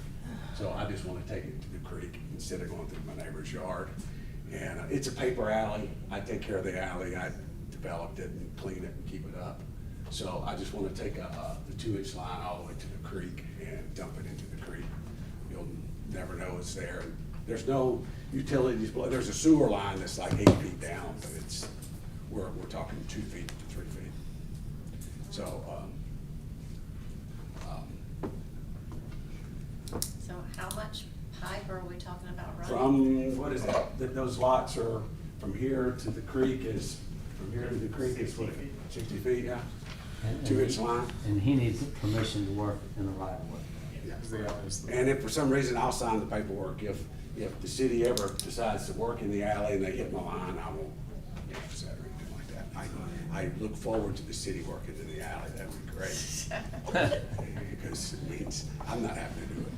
So I just want to take it to the creek instead of going through my neighbor's yard. And it's a paper alley. I take care of the alley. I developed it and clean it and keep it up. So I just want to take the 2-inch line all the way to the creek and dump it into the creek. you'll never know it's there. And there's no utilities, there's a sewer line that's like 8 feet down, but it's, we're talking 2 feet to 3 feet. So, So how much pipe are we talking about running? from, what is it, those lots are, from here to the creek is, what, 60 feet, yeah? And- 2-inch line. And he needs permission to work in the right of way. And if for some reason, I'll sign the paperwork. If the city ever decides to work in the alley and they hit my line, I won't be upset or anything like that. I look forward to the city working in the alley. That would be great. Because it means I'm not having to do it.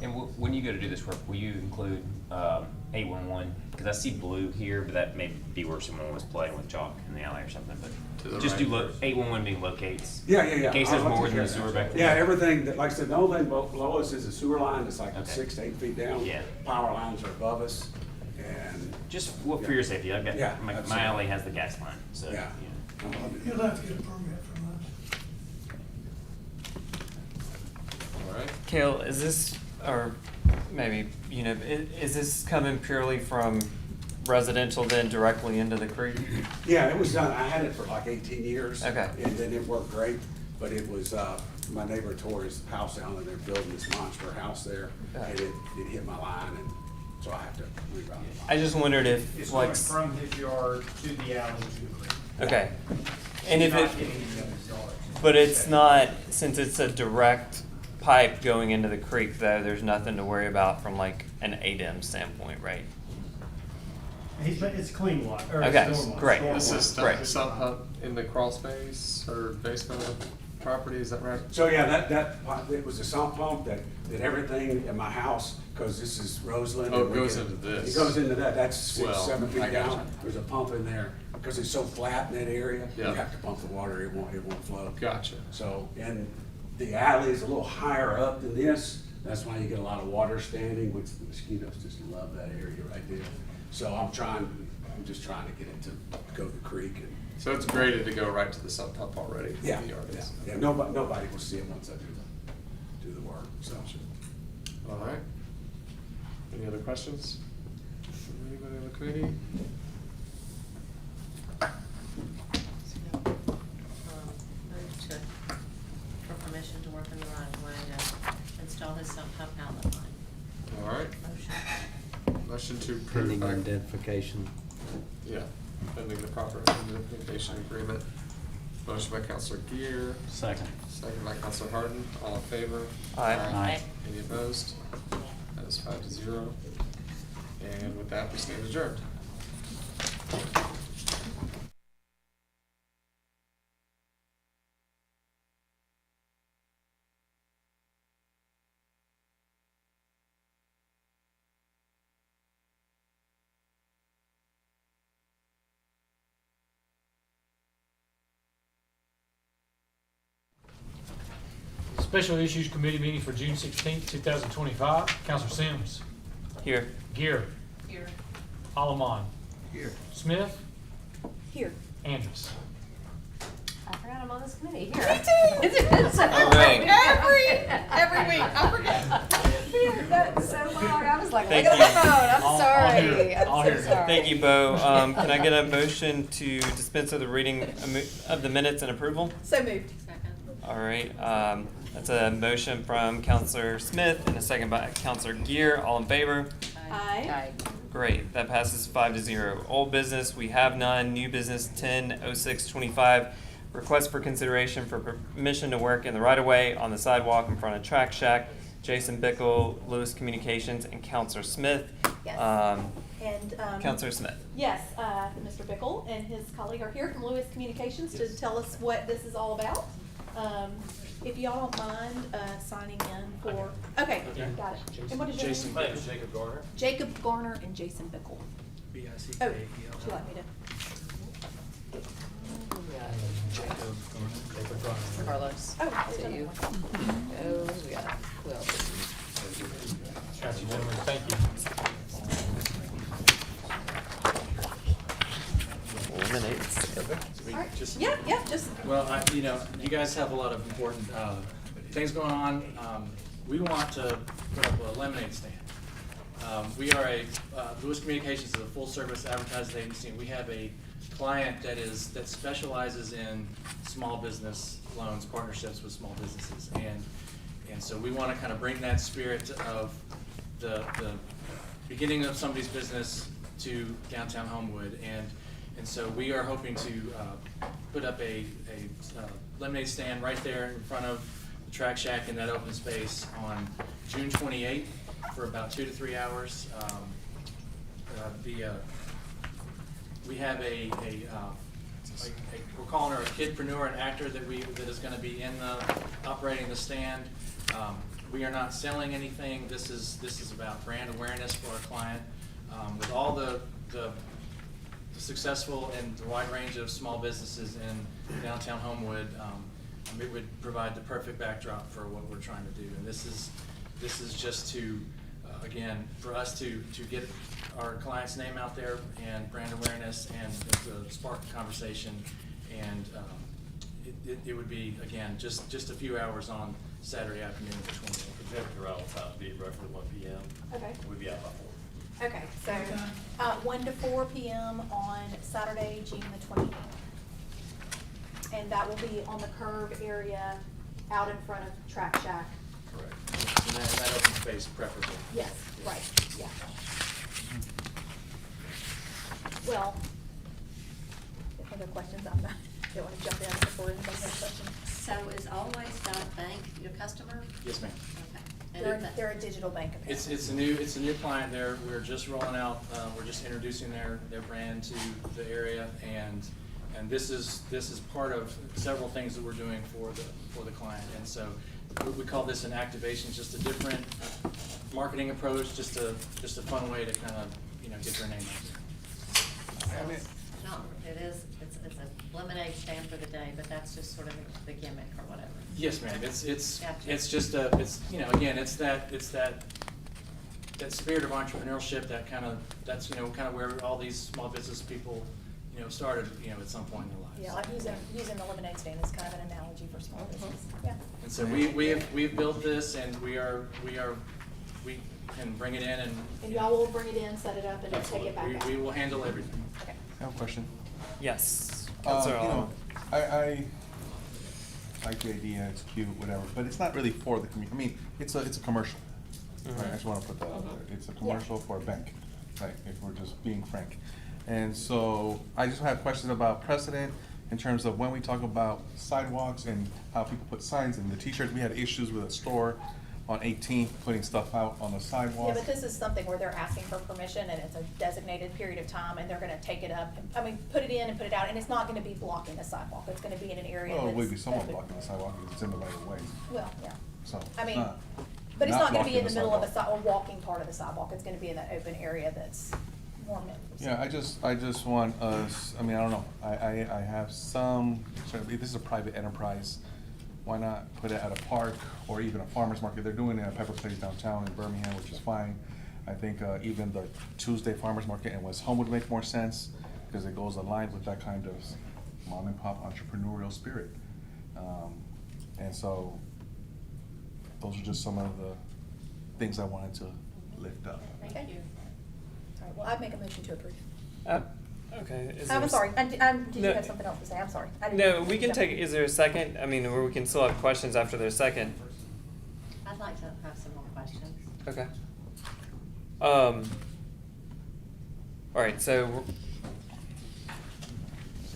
And when you go to do this work, will you include 811? Because I see blue here, but that may be where someone was playing with chalk in the alley or something. But just do 811 being locates. Yeah. In case there's more than the sewer back there. Yeah, everything, like I said, the only thing below us is a sewer line that's like 6 to 8 feet down. Yeah. Power lines are above us. And Just for your safety. I've got my alley has the gas line. So Yeah. You'll have to get a permit from us. All right. Kale, is this, or maybe, is this coming purely from residential then directly into the creek? Yeah, it was done, I had it for like 18 years. Okay. And then it worked great, but it was, my neighbor tore his house down and they're building this monster house there. And it hit my line, and so I have to reroute it. I just wondered if, It's like, going from his yard to the alley to the creek. okay. And if Not it, hitting any other yards. but it's not, since it's a direct pipe going into the creek though, there's nothing to worry about from like an ADEM standpoint, right? It's clean water, or Okay, it's storm water. great. This is Great. sump pump in the crawl space or basement of the property, is that right? So yeah, it was a sump pump that did everything in my house, because this is Roseland. Oh, and it we goes get- into this. It goes into that, that's 6, Well, 7 I feet gotcha. down. There's a pump in there, because it's so flat in that area, you Yeah. have to pump the water, it won't flow. Gotcha. So, and the alley is a little higher up than this, that's why you get a lot of water standing, which the mosquitoes just love that area right there. So I'm just trying to get it to go to the creek and. So it's graded to go right to the sump pump already? Yeah, The yard is. yeah, nobody will see it once I do the work, so. All right. Any other questions from anybody on the committee? Move to, for permission to work in the right of way to install his sump pump outlet line. All right. Motion. Motion to approve. Pending by- identification. Yeah, pending the proper indemnification agreement. Motion by Counselor Gear. Second. Second by Counselor Harden. All in favor? Aye. Aye. Any opposed? That is 5-0. And with that, we stand adjourned. Special Issues Committee meeting for June 16th, 2025. Counselor Sims. Here. Gear. Here. Allemon. Here. Smith. Here. Andrews. I forgot I'm on this committee here. Me too. All right. Every week, I forget. We haven't done it so long. I was like, Thank look at you. my phone. I'm All sorry. here. All I'm here. so sorry. Thank you, Bo. Can I get a motion to dispense with the reading of the minutes and approval? So moved. Second. All right, that's a motion from Counselor Smith and a second by Counselor Gear. All in favor? Aye. Great, that passes 5-0. Old business, we have none. New business 10-06-25. Request for consideration for permission to work in the right-of-way on the sidewalk in front of Track Shack. Jason Bickle, Lewis Communications, and Counselor Smith. Yes. And, Counselor Smith. Yes, Mr. Bickle and his colleague are here from Lewis Communications to tell us what this is all about. If y'all don't mind, signing in for, okay, got it. And what is your Jason name? Bickle. Jacob Garner. Jacob Garner and Jason Bickle. Oh, would you like me to? Mr. Carlos. Oh, To you. Oh, we got, who else? Got you, gentlemen. Thank you. Alright, yeah, just, Well, you guys have a lot of important things going on. we want to put up a lemonade stand. We are Lewis Communications is a full-service advertising agency, and we have a client that specializes in small business loans, partnerships with small businesses, and so we want to kind of bring that spirit of the beginning of somebody's business to downtown Homewood, and so we are hoping to put up a lemonade stand right there in front of the Track Shack in that open space on June 28th for about 2 to 3 hours. We have we're calling her a kidpreneur, an actor that is going to be operating the stand. We are not selling anything. This is about brand awareness for our client. With all the successful and the wide range of small businesses in downtown Homewood, it would provide the perfect backdrop for what we're trying to do. And this is just to, again, for us to get our client's name out there and brand awareness and to spark a conversation. And it would be, again, just a few hours on Saturday afternoon, the 20th. Projected arrival time would be roughly 1 p.m. Okay. We'd be out by 4. Okay, so 1 to 4 p.m. on Saturday, June the 28th. And that will be on the curb area out in front of Track Shack. Correct. In that open space preferably. Yes, right, yeah. Well, if other questions, I'm not, don't want to jump in before anybody has questions. So is Always Bank your customer? Yes, ma'am. Okay. They're a digital bank account. It's a new client there. We're just rolling out. We're just introducing their brand to the area, and this is part of several things that we're doing for the client. And so we call this an activation, just a different marketing approach, just a fun way to kind of get their name out there. I mean, no, it's a lemonade stand for the day, but that's just sort of the gimmick or whatever. Yes, ma'am. It's Gotcha. again, it's that spirit of entrepreneurship, that's kind of where all these small business people started at some point in their lives. Yeah, like using the lemonade stand is kind of an analogy for small business. Yeah. And so we've built this, and we can bring it in And y'all will bring it in, set it up, and take it back out. We will handle everything. Okay. I have a question. Yes. I like the idea, it's cute, whatever, but it's not really for the community. I mean, it's a commercial. Right, I just wanna put that out there. It's a commercial for a bank, like, if we're just being frank. And so, I just have questions about precedent in terms of when we talk about sidewalks and how people put signs in the t-shirts. We had issues with a store on 18th putting stuff out on the sidewalk. Yeah, but this is something where they're asking for permission, and it's a designated period of time, and they're gonna take it up, put it in and put it out, and it's not gonna be blocking the sidewalk. It's gonna be in an area Well, it would be that's somewhat open. blocking the sidewalk because it's in the right of way. Well, yeah. So, I mean, not- but it's not gonna be blocking in the middle of a sidewalk. walking part of the sidewalk. It's gonna be in that open area that's more meant for. Yeah, I just want us, I mean, I don't know, I have some, this is a private enterprise. Why not put it at a park or even a farmer's market? They're doing it at Pepper Place downtown in Birmingham, which is fine. I think even the Tuesday farmer's market in West Home would make more sense because it goes aligned with that kind of mom and pop entrepreneurial spirit. And so those are just some of the things I wanted to lift up. Thank you. All right, well, I'd make a motion to approve. Okay. I'm sorry, did you No. have something else to say? I'm sorry. I didn't- No, we can take, is there a second? I mean, or we can still have questions after their second. I'd like to have some more questions. Okay. All right, so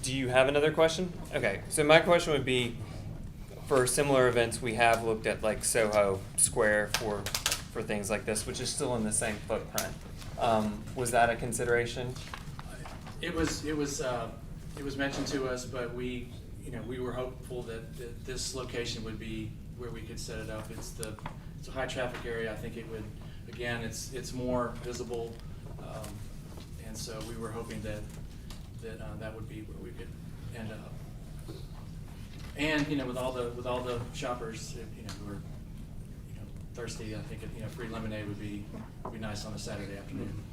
do you have another question? Okay, so my question would be, for similar events, we have looked at like Soho Square for things like this, which is still in the same footprint. Was that a consideration? It was mentioned to us, but we were hopeful that this location would be where we could set it up. It's a high traffic area. I think it would, again, it's more visible, and so we were hoping that would be where we could end up. And with all the shoppers, who are thirsty, I think free lemonade would be nice on a Saturday afternoon.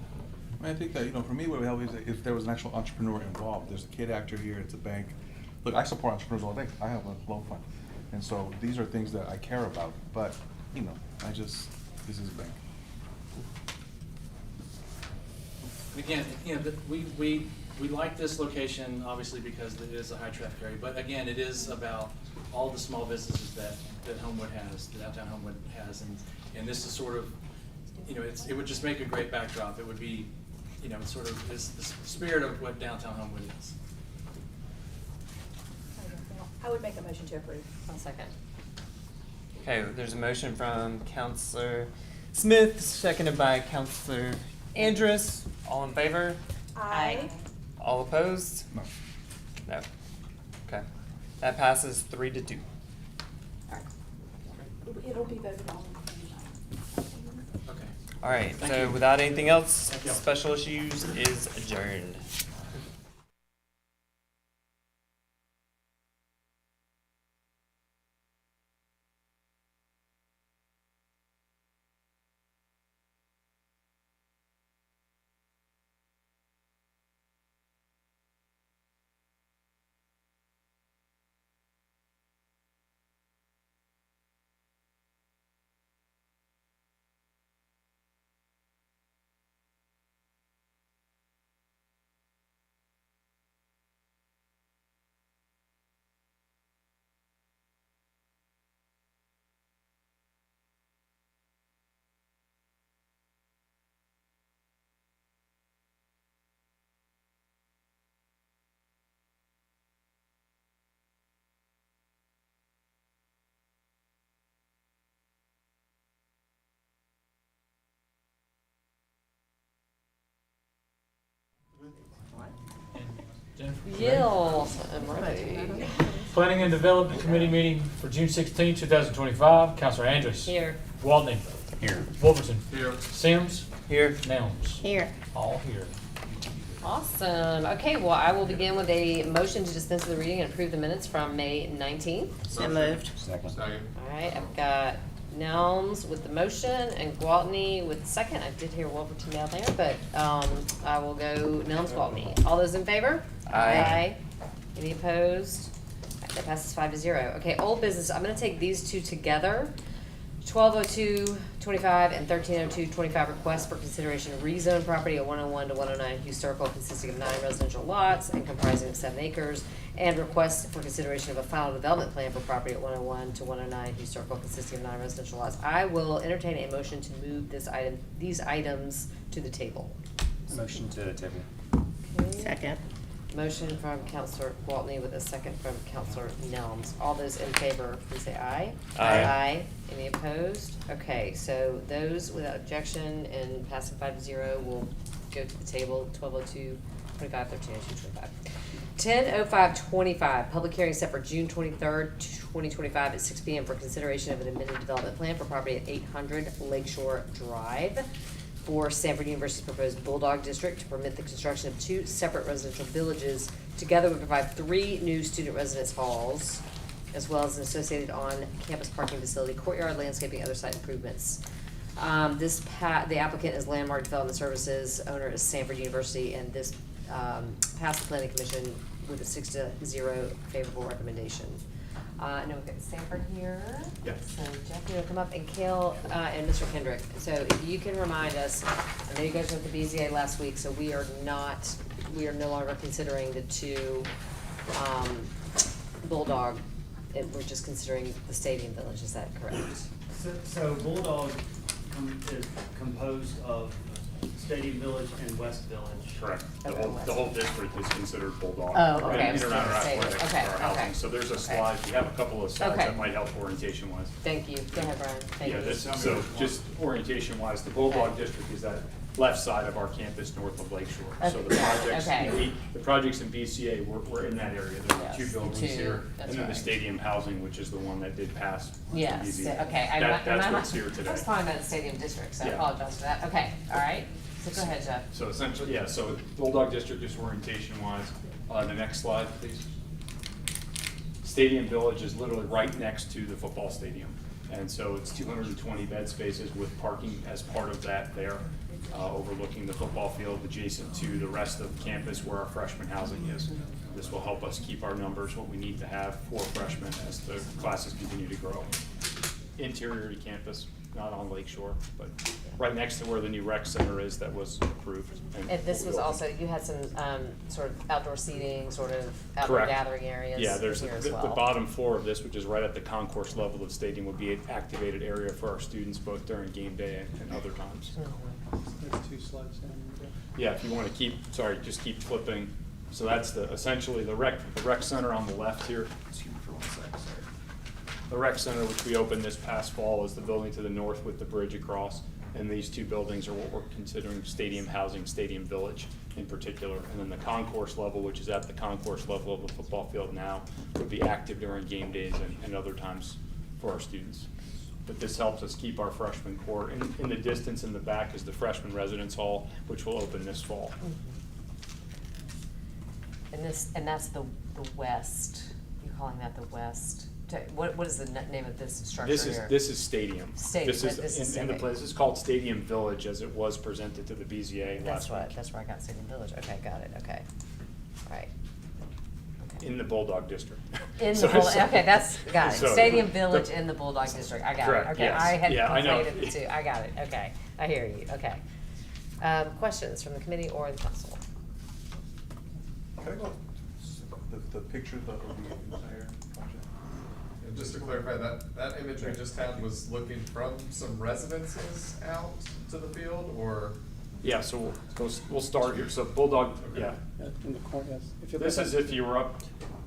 I think that, for me, what would help is if there was an actual entrepreneur involved. There's a kid actor here, it's a bank. Look, I support entrepreneurs all day. I have a loan fund. And so these are things that I care about. But you know, this is bank. Again, we like this location, obviously, because it is a high traffic area, but again, it is about all the small businesses that Homewood has, the downtown Homewood has, and this is sort of, it would just make a great backdrop. It would be, it's sort of, it's the spirit of what downtown Homewood is. I would make a motion to approve. I'll second. Okay, there's a motion from Counselor Smith, seconded by Counselor Andrus. All in favor? Aye. All opposed? No. No. Okay. That passes 3-2. It'll be voted on. Okay. All right, Thank so you. without anything else, Thank you. special issues is adjourned. Jill, I'm ready. Planning and Development Committee meeting for June 16, 2025. Counselor Andrus. Here. Waltney. Here. Wolverton. Here. Sims. Here. Nelms. Here. All here. Awesome. Okay, well, I will begin with a motion to dispense with the reading and approve the minutes from May 19th. So moved. Second. All right, I've got Nelms with the motion and Gwaltney with the second. I did hear Wolverton down there, but I will go Nelms, Gwaltney. All those in favor? Aye. Any opposed? All right, that passes 5-0. Okay, old business. I'm going to take these two together. 1202-25 and 1302-25 requests for consideration of rezone property at 101 to 109 historical consisting of 9 residential lots and comprising of 7 acres, and requests for consideration of a final development plan for property at 101 to 109 historical consisting of 9 residential lots. I will entertain a motion to move these items to the table. Motion to the table. Okay. Second. Motion from Counselor Gwaltney with a second from Counselor Nelms. All those in favor, please say aye. Aye. Aye. Any opposed? Okay, so those without objection and passing 5-0 will go to the table, 1202-25, 1302-25. 10:05:25, public hearing set for June 23rd, 2025 at 6 p.m. for consideration of an amended development plan for property at 800 Lakeshore Drive for Stanford University's proposed Bulldog District to permit the construction of 2 separate residential villages. Together would provide 3 new student residence halls, as well as an associated on-campus parking facility, courtyard, landscaping, other site improvements. The applicant is Landmark Development Services, owner is Stanford University, and this passed the planning commission with a 6-0 favorable recommendation. And then we've got Stanford here. Yeah. So Jeff, you wanna come up, and Kale, and Mr. Kendrick. So if you can remind us, I know you guys went to BZA last week, so we are no longer considering the 2, Bulldog. We're just considering the Stadium Village, is that correct? So Bulldog is composed of Stadium Village and West Village. Correct. Okay, The whole district is considered Bulldog. Oh, okay. In and around our Stadium. athletics Okay, for our okay. housing. So there's a Okay. slide, we have a couple of slides Okay. that might help orientation wise. Thank you. Go ahead, Brian. Thank Yeah, you. so just orientation wise, the Bulldog District is that left side of our campus north of Lakeshore. So the projects, Okay. the projects in BCA were in that area. There were 2 Yes, buildings 2, here. that's And then the right. stadium housing, which is the one that did pass. to Yes, BZA. okay. That's what's here I was today. talking about the Stadium District, so I Yeah. apologize for that. Okay, all right. So go ahead, Jeff. So essentially, yeah, so Bulldog District is orientation wise. The next slide, please. Stadium Village is literally right next to the football stadium. And so it's 220 bed spaces with parking as part of that there, overlooking the football field adjacent to the rest of campus where our freshman housing is. This will help us keep our numbers what we need to have for freshmen as the classes continue to grow. interior to campus, not on Lake Shore, but right next to where the new rec center is that was approved. And this will was be open. also, you had some, sort of outdoor seating, sort of outdoor Correct. gathering areas Yeah, there's here as the well. bottom floor of this, which is right at the concourse level of the stadium, would be an activated area for our students both during game day and other times. There's 2 slides down there. Yeah, if you want to just keep flipping. So that's essentially the rec center on the left here. Excuse me for 1 sec, sorry. The rec center, which we opened this past fall, is the building to the north with the bridge across. And these 2 buildings are what we're considering stadium housing, Stadium Village in particular. And then the concourse level, which is at the concourse level of the football field now, would be active during game days and other times for our students. But this helps us keep our freshman core. In the distance in the back is the freshman residence hall, which will open this fall. And that's the west, you're calling that the west? What is the name of this structure here? This is Stadium. Stadium, This is in the place. This is called Stadium Village, as it was presented to the BZA last week. That's where I got Stadium Village, okay, got it, okay, all right. In the Bulldog District. In So the Bulldog, it's- okay, that's, got it, so Stadium Village the- in the Bulldog District, I got it, Correct, okay, yes. I had Yeah, I know. conflated the two, I got it, okay, I hear you, okay. Questions from the committee or the council? Can I go, the picture of the entire project? And just to clarify, that image we just had was looking from some residences out to the field, or? Yeah, so we'll start here. So Bulldog, yeah. In the corner, yes. If you This look is at- if you were up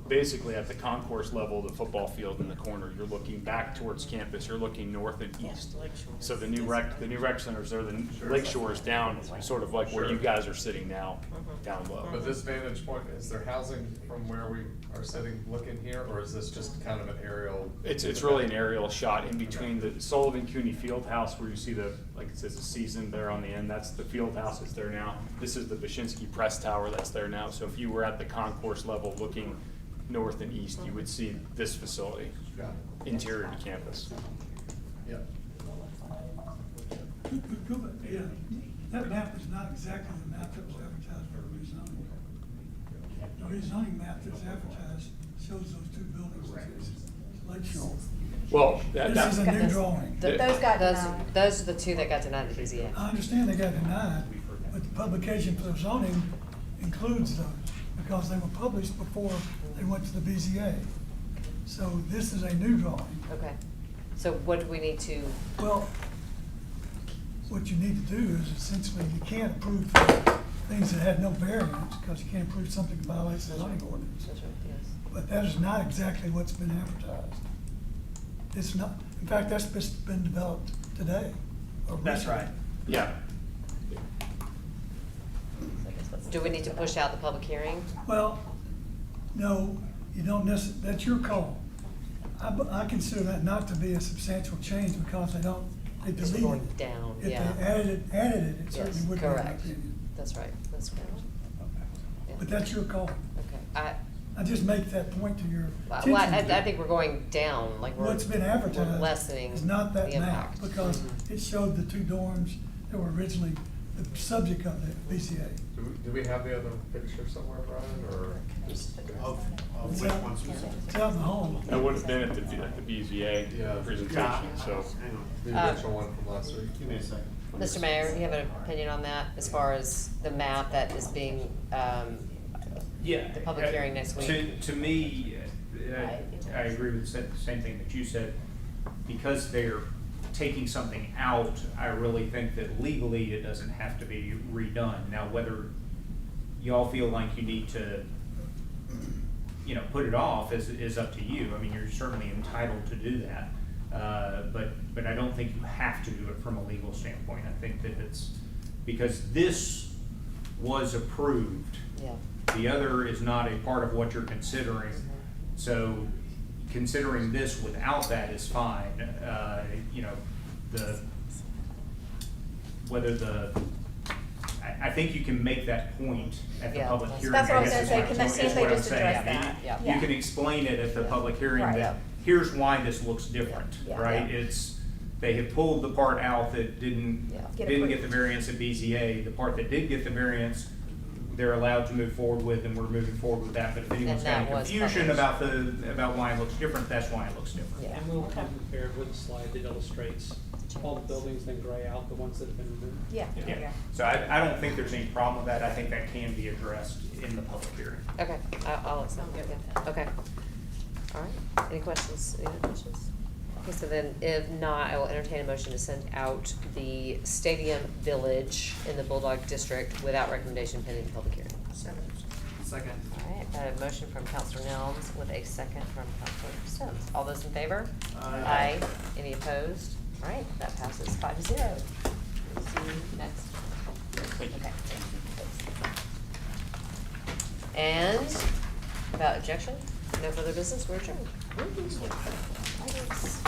basically at the concourse level of the football field in the corner. You're looking back towards campus. You're looking north and east. So the new rec centers there, the Lake Shore is down, sort of like where Sure. you guys are sitting now, down low. But this vantage point, is there housing from where we are sitting looking here, or is this just kind of an aerial? It's really an aerial shot in between the Sullivan Cooney Field House where you see the, like it says, a season there on the end. That's the field house that's there now. This is the Bashinsky Press Tower that's there now. So if you were at the concourse level looking north and east, you would see this facility, interior to campus. Yeah. Yeah, that map is not exactly the map that was advertised for rezoning. The rezoning map that's advertised shows those 2 buildings, it's Lake Shore. Well, This is a new drawing. Those are the 2 that got denied at the BZA. I understand they got denied, but the publication for the zoning includes those, because they were published before they went to the BZA. So this is a new drawing. Okay, so what do we need to? Well, what you need to do is essentially, you can't approve things that had no variance, because you can't approve something that violates the zoning ordinance. That's right, yes. But that is not exactly what's been advertised. It's not, in fact, that's just been developed today. or That's recently. right. Yeah. Do we need to push out the public hearing? Well, no, you don't necessarily, that's your call. I consider that not to be a substantial change because they It's deleted going it. down, If yeah. they added it, it certainly Yes, would be in my correct. opinion. That's right, that's correct. Yeah. But that's your call. Okay, I just make that point to your well, attention. I think we're going down, like we're. What's been advertised we're lessening is not that the map, impact. because it showed the 2 dorms that were originally the subject of the BCA. Do we have the other picture somewhere, Brian, or just? It's out in the hall. That would have been at the BZA presentation, so. The original one from last week. Give me a second. Mr. Mayor, do you have an opinion on that, as far as the map that is being, Yeah. the public hearing next week? To me, I agree with the same thing that you said. Because they're taking something out, I really think that legally it doesn't have to be redone. Now, whether y'all feel like you need to, put it off is up to you. I mean, you're certainly entitled to do that. But I don't think you have to do it from a legal standpoint. I think that it's, because this was approved. Yeah. The other is not a part of what you're considering. So considering this without that is fine. I think you can make that point at the Yeah. public hearing. That's what I was I guess gonna is say. Can is they what I'm just saying. address that? Yeah. You can explain it at the public hearing Right. that here's why this looks different, Yeah. right? Yeah. They had pulled the part out that didn't Get get approved. the variance at BZA. The part that did get the variance they're allowed to move forward with, and we're moving forward with that. But if anyone's got that any was confusion published. about why it looks different, that's why it looks different. Yeah. And we'll come prepared with a slide that illustrates all the buildings, then gray out the ones that have been removed. Yeah. Yeah. So I don't think there's any problem with that. I think that can be addressed in the public hearing. Okay, I'll accept it. Okay. All right, any questions, any other questions? Okay, so then if not, I will entertain a motion to send out the Stadium Village in the Bulldog District without recommendation pending the public hearing. Second. All right, I have a motion from Counselor Nelms with a second from Counselor Sims. All those in favor? Aye. Any opposed? All right, that passes 5-0. See you next. Okay. And without objection, no further business, we're adjourned. Woo. Thanks.